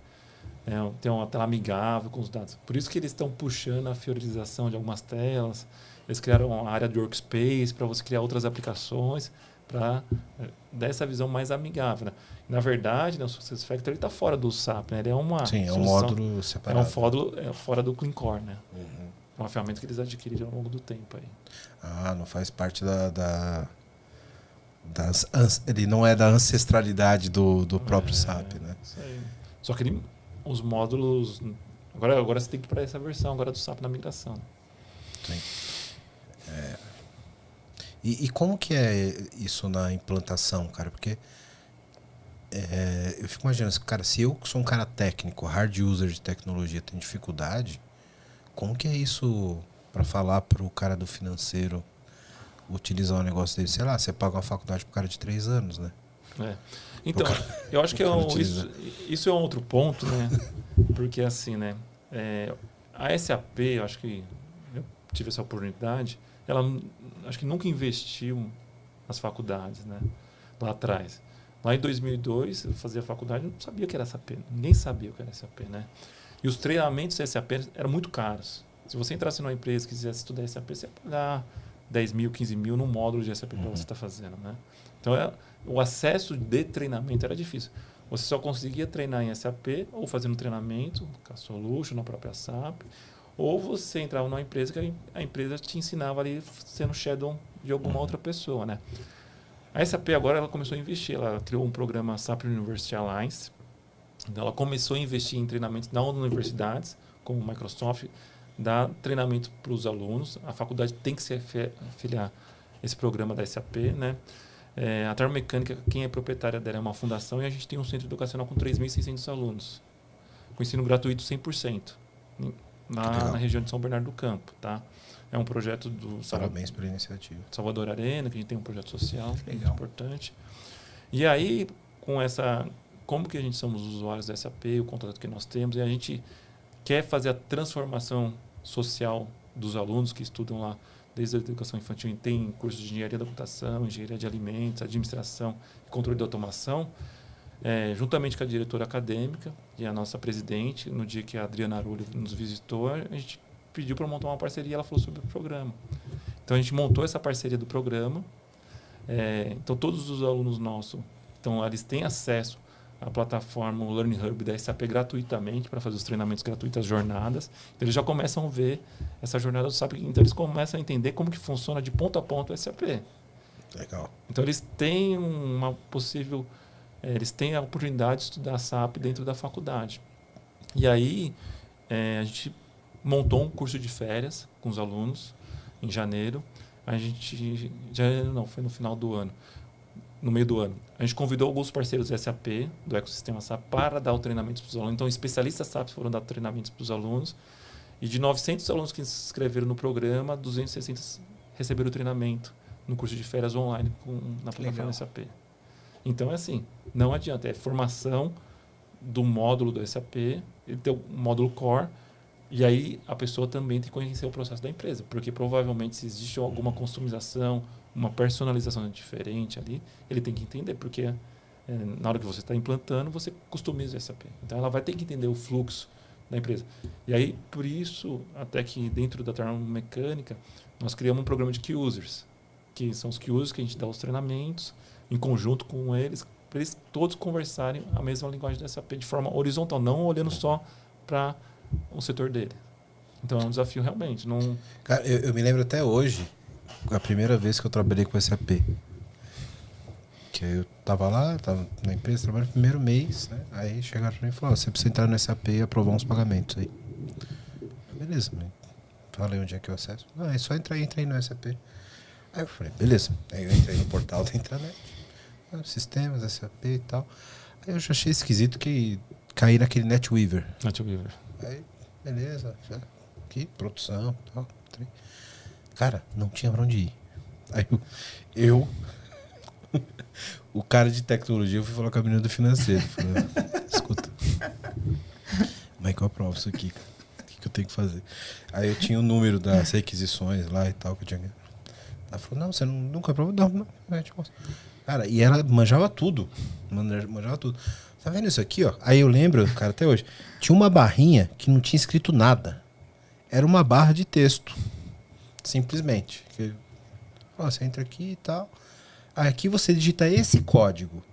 ter uma tela amigável com os dados. Por isso que eles estão puxando a fiorização de algumas telas. Eles criaram uma área de workspace para você criar outras aplicações para dar essa visão mais amigável, né? Na verdade, né, o SuccessFactors está fora do SAP, né? Ele é uma é um módulo separado. É um módulo fora do Clean Core, né? Uma ferramenta que eles adquiriram ao longo do tempo aí. Não faz parte ele não é da ancestralidade do próprio SAP, né? Isso aí. Só que os módulos... Agora você tem que ir para essa versão agora do SAP na migração. Sim. E como que é isso na implantação, cara? Porque eu fico imaginando, cara, se eu sou um cara técnico, hard user de tecnologia, tenho dificuldade, como que é isso para falar pro cara do financeiro utilizar um negócio dele? Sei lá, você paga uma faculdade pro cara de 3 anos, né? Então, eu acho que isso é um outro ponto, né? Porque assim, né? A SAP, eu acho que eu tive essa oportunidade, ela acho que nunca investiu nas faculdades, né? Lá atrás. Lá em 2002, eu fazia faculdade, eu não sabia o que era SAP. Ninguém sabia o que era SAP, né? E os treinamentos da SAP eram muito caros. Se você entrasse numa empresa e quisesse estudar SAP, você ia pagar 10 mil, 15 mil num módulo de SAP para você estar fazendo, né? Então, o acesso de treinamento era difícil. Você só conseguia treinar em SAP ou fazendo treinamento com a Solution, na própria SAP, ou você entrava numa empresa que a empresa te ensinava ali sendo shadow de alguma outra pessoa, né? A SAP agora ela começou a investir, ela criou um programa SAP University Alliance. Então ela começou a investir em treinamentos nas universidades, como Microsoft, dá treinamento para os alunos. A faculdade tem que se afiliar esse programa da SAP, né? A Termomecânica, quem é proprietária dela é uma fundação e a gente tem um centro educacional com 3.600 alunos, com ensino gratuito 100%, na região de São Bernardo do Campo, tá? É um projeto do Parabéns pela iniciativa. Salvador Arena, que a gente tem um projeto social muito importante. E aí, como que a gente somos usuários da SAP, o contrato que nós temos, e a gente quer fazer a transformação social dos alunos que estudam lá desde a educação infantil, tem cursos de engenharia da computação, engenharia de alimentos, administração e controle de automação, juntamente com a diretora acadêmica e a nossa presidente, no dia que a Adriana Arulho nos visitou, a gente pediu para montar uma parceria e ela falou sobre o programa. Então, a gente montou essa parceria do programa. Então, todos os alunos nossos, eles têm acesso à plataforma, o Learning Hub da SAP gratuitamente, para fazer os treinamentos gratuitos, as jornadas. Então, eles já começam a ver essa jornada do SAP. Então, eles começam a entender como que funciona de ponta a ponta o SAP. Legal. Então, eles têm eles têm a oportunidade de estudar SAP dentro da faculdade. E aí, a gente montou um curso de férias com os alunos em janeiro. Foi no final do ano, no meio do ano. A gente convidou alguns parceiros do SAP, do ecossistema SAP, para dar o treinamento para os alunos. Então, especialistas SAP foram dar treinamentos para os alunos. E de 900 alunos que se inscreveram no programa, 260 receberam o treinamento no curso de férias online na plataforma SAP. Então, é assim, não adianta. É formação do módulo do SAP, ele tem o módulo core, e aí a pessoa também tem que conhecer o processo da empresa, porque provavelmente se existe alguma customização, uma personalização diferente ali, ele tem que entender, porque na hora que você está implantando, você customiza o SAP. Então ela vai ter que entender o fluxo da empresa. E aí, por isso, até que dentro da Termomecânica, nós criamos um programa de Key Users, que são os Key Users que a gente dá os treinamentos, em conjunto com eles, para eles todos conversarem a mesma linguagem da SAP de forma horizontal, não olhando só para o setor dele. Então é um desafio realmente. Não... Cara, eu me lembro até hoje, a primeira vez que eu trabalhei com SAP. Que eu tava na empresa, trabalhando no primeiro mês, né? Aí chegaram pra mim e falaram: você precisa entrar no SAP e aprovar uns pagamentos aí. Beleza, falei onde é que eu acesso. Não, é só entrei no SAP. Aí eu falei, beleza. Aí eu entrei no portal da intranet, sistemas, SAP e tal. Aí eu já achei esquisito que caí naquele NetWeaver. Aí, beleza, aqui, produção e tal. Cara, não tinha pra onde ir. Aí eu o cara de tecnologia, eu fui falar com a menina do financeiro. Falei, escuta, como é que eu aprovo isso aqui, cara? O que eu tenho que fazer? Aí eu tinha o número das requisições lá e tal, que eu tinha. Ela falou, não, você nunca aprovou? Não. Cara, e ela manjava tudo. Manjava tudo. Tá vendo isso aqui, ó? Aí eu lembro, cara, até hoje, tinha uma barrinha que não tinha escrito nada. Era uma barra de texto. Simplesmente. Você entra aqui e tal. Aí aqui você digita esse código.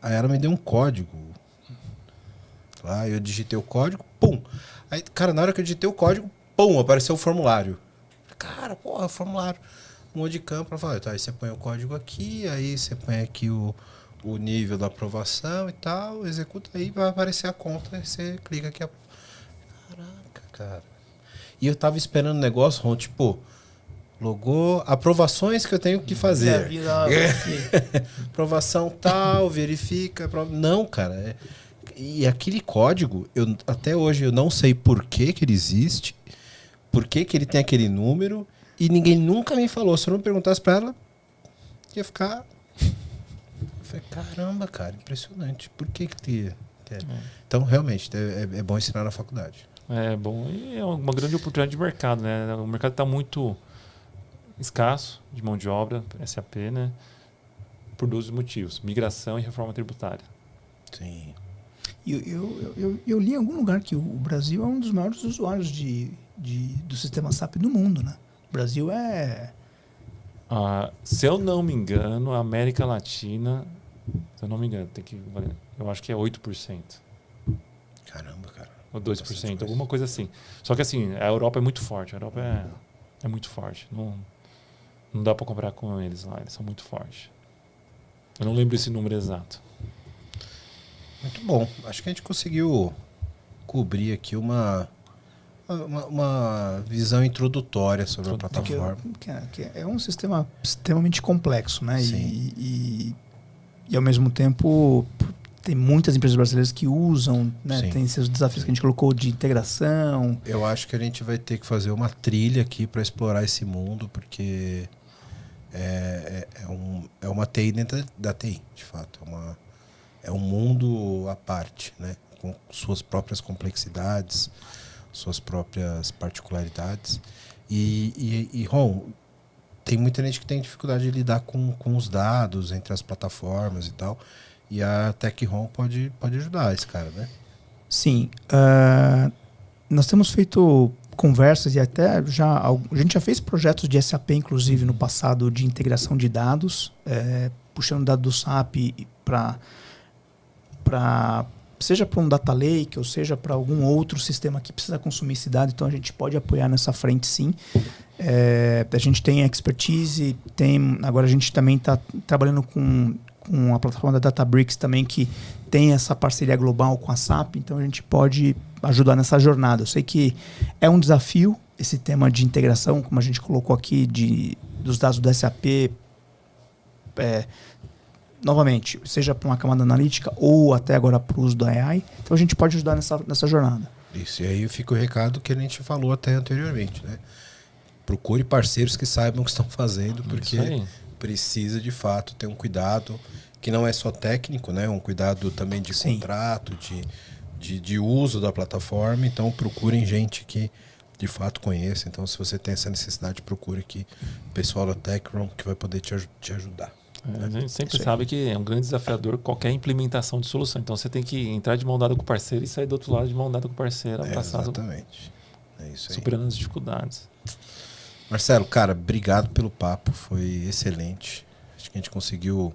Aí ela me deu um código. Lá eu digitei o código, pum. Aí, cara, na hora que eu digitei o código, pum, apareceu o formulário. Cara, porra, formulário. Um monte de campo. Ela falou, tá, aí você põe o código aqui, aí você põe aqui o nível da aprovação e tal, executa aí, vai aparecer a conta, aí você clica aqui. Caraca, cara. E eu tava esperando um negócio, tipo, Logou, aprovações que eu tenho que fazer. Aqui. Aprovação tal, verifica. Não, cara. E aquele código, até hoje eu não sei por que ele existe, por que ele tem aquele número, e ninguém nunca me falou. Se eu não perguntasse pra ela, ia ficar... Eu falei, caramba, cara, impressionante. Por que que... Então, realmente, é bom ensinar na faculdade. É bom. E é uma grande oportunidade de mercado, né? O mercado está muito escasso de mão de obra, SAP, né? Por 2 motivos: migração e reforma tributária. Sim. Eu li em algum lugar que o Brasil é um dos maiores usuários do sistema SAP do mundo, né? O Brasil é... Se eu não me engano, a América Latina, se eu não me engano, eu acho que é 8%. Caramba, cara. Ou 2%, alguma coisa assim. Só que assim, a Europa é muito forte. A Europa é muito forte. Não dá para comparar com eles lá. Eles são muito fortes. Eu não lembro esse número exato. Muito bom. Acho que a gente conseguiu cobrir aqui uma visão introdutória sobre a plataforma. Que é um sistema extremamente complexo, né? Sim. E ao mesmo tempo tem muitas empresas brasileiras que usam, né? Sim. Tem seus desafios que a gente colocou de integração. Eu acho que a gente vai ter que fazer uma trilha aqui para explorar esse mundo, porque é uma TI dentro da TI, de fato. É um mundo à parte, né? Com suas próprias complexidades, suas próprias particularidades. E Ron, tem muita gente que tem dificuldade de lidar com os dados entre as plataformas e tal. E a TechROM pode ajudar esse cara, né? Sim. Nós temos feito conversas e até a gente já fez projetos de SAP, inclusive, no passado, de integração de dados, puxando dados do SAP seja para um data lake ou seja para algum outro sistema que precisa consumir esse dado. Então a gente pode apoiar nessa frente, sim. A gente tem expertise, agora a gente também está trabalhando com a plataforma da Databricks também, que tem essa parceria global com a SAP, então a gente pode ajudar nessa jornada. Eu sei que é um desafio esse tema de integração, como a gente colocou aqui, dos dados do SAP, novamente, seja para uma camada analítica ou até agora para o uso do AI. Então a gente pode ajudar nessa jornada. Isso, e aí fica o recado que a gente falou até anteriormente, né? Procure parceiros que saibam o que estão fazendo, porque precisa de fato ter um cuidado que não é só técnico, né? Um cuidado também de contrato, de uso da plataforma. Então procurem gente que de fato conheça. Então se você tem essa necessidade, procure aqui o pessoal da TechROM que vai poder te ajudar. A gente sempre sabe que é um grande desafiador qualquer implementação de solução. Então você tem que entrar de mão dada com o parceiro e sair do outro lado de mão dada com o parceiro. Exatamente. É isso aí. Superando as dificuldades. Marcelo, cara, obrigado pelo papo. Foi excelente. Acho que a gente conseguiu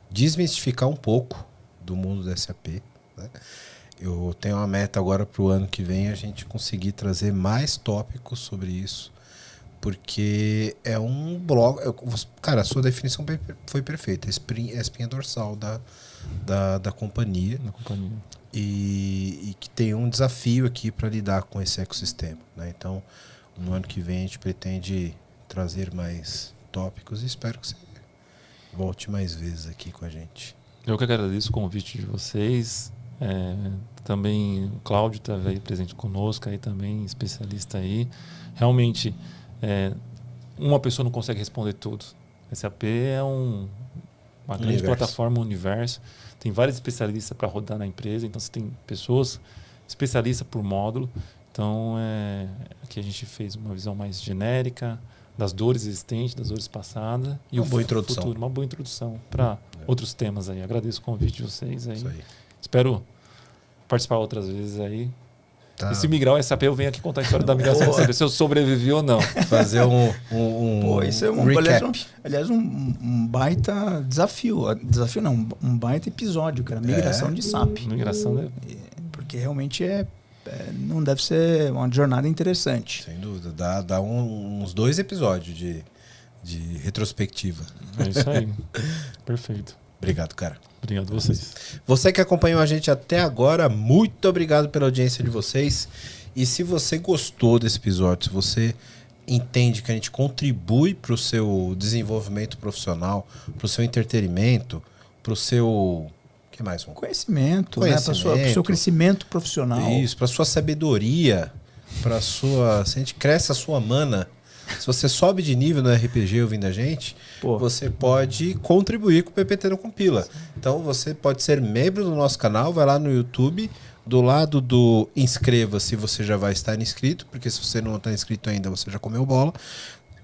desmistificar um pouco do mundo da SAP, né? Eu tenho uma meta agora para o ano que vem a gente conseguir trazer mais tópicos sobre isso. Porque é um blog... Cara, a sua definição foi perfeita. É a espinha dorsal da companhia. E que tem um desafio aqui para lidar com esse ecossistema, né? Então, no ano que vem a gente pretende trazer mais tópicos e espero que você volte mais vezes aqui com a gente. Eu que agradeço o convite de vocês. Também o Cláudio estava aí presente conosco, aí também especialista aí. Realmente... uma pessoa não consegue responder tudo. SAP é uma grande plataforma, um universo. Tem vários especialistas para rodar na empresa. Então, você tem pessoas especialistas por módulo. Então, aqui a gente fez uma visão mais genérica das dores existentes, das dores passadas. E uma boa introdução. Futuro, uma boa introdução para outros temas aí. Agradeço o convite de vocês aí. Isso aí. Espero participar outras vezes aí. Tá. E se migrar o SAP, eu venho aqui contar a história da migração, saber se eu sobrevivi ou não. Fazer isso é recap. Aliás, um baita desafio. Desafio não, um baita episódio, cara. Migração de SAP. Migração porque realmente não deve ser uma jornada interessante. Sem dúvida. Dá uns 2 episódios de retrospectiva. É isso aí. Perfeito. Obrigado, cara. Obrigado a vocês. Você que acompanhou a gente até agora, muito obrigado pela audiência de vocês. E se você gostou desse episódio, se você entende que a gente contribui para o seu desenvolvimento profissional, para o seu entretenimento, para o seu... que mais? Conhecimento. Né? Para o seu crescimento profissional. Isso, para a sua sabedoria, para sua... se a gente cresce a sua mana, se você sobe de nível no RPG ouvindo a gente, você pode contribuir com o PPT Não Compila. Então você pode ser membro do nosso canal, vai lá no YouTube, do lado do inscreva-se, você já vai estar inscrito, porque se você não está inscrito ainda, você já comeu bola.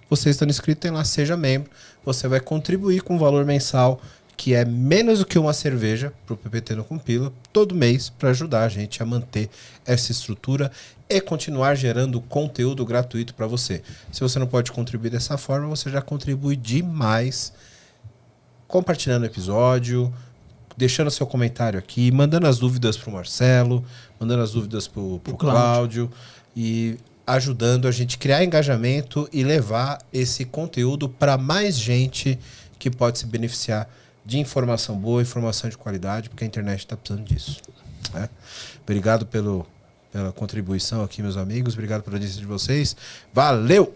Você estando inscrito, tem lá Seja Membro. Você vai contribuir com um valor mensal, que é menos do que uma cerveja para o PPT Não Compila, todo mês, para ajudar a gente a manter essa estrutura e continuar gerando conteúdo gratuito para você. Se você não pode contribuir dessa forma, você já contribui demais compartilhando o episódio, deixando seu comentário aqui, mandando as dúvidas para o Marcelo, mandando as dúvidas para o Cláudio e ajudando a gente a criar engajamento e levar esse conteúdo para mais gente que pode se beneficiar de informação boa, informação de qualidade, porque a internet está precisando disso. Né? Obrigado pela contribuição aqui, meus amigos. Obrigado pela audiência de vocês. Valeu!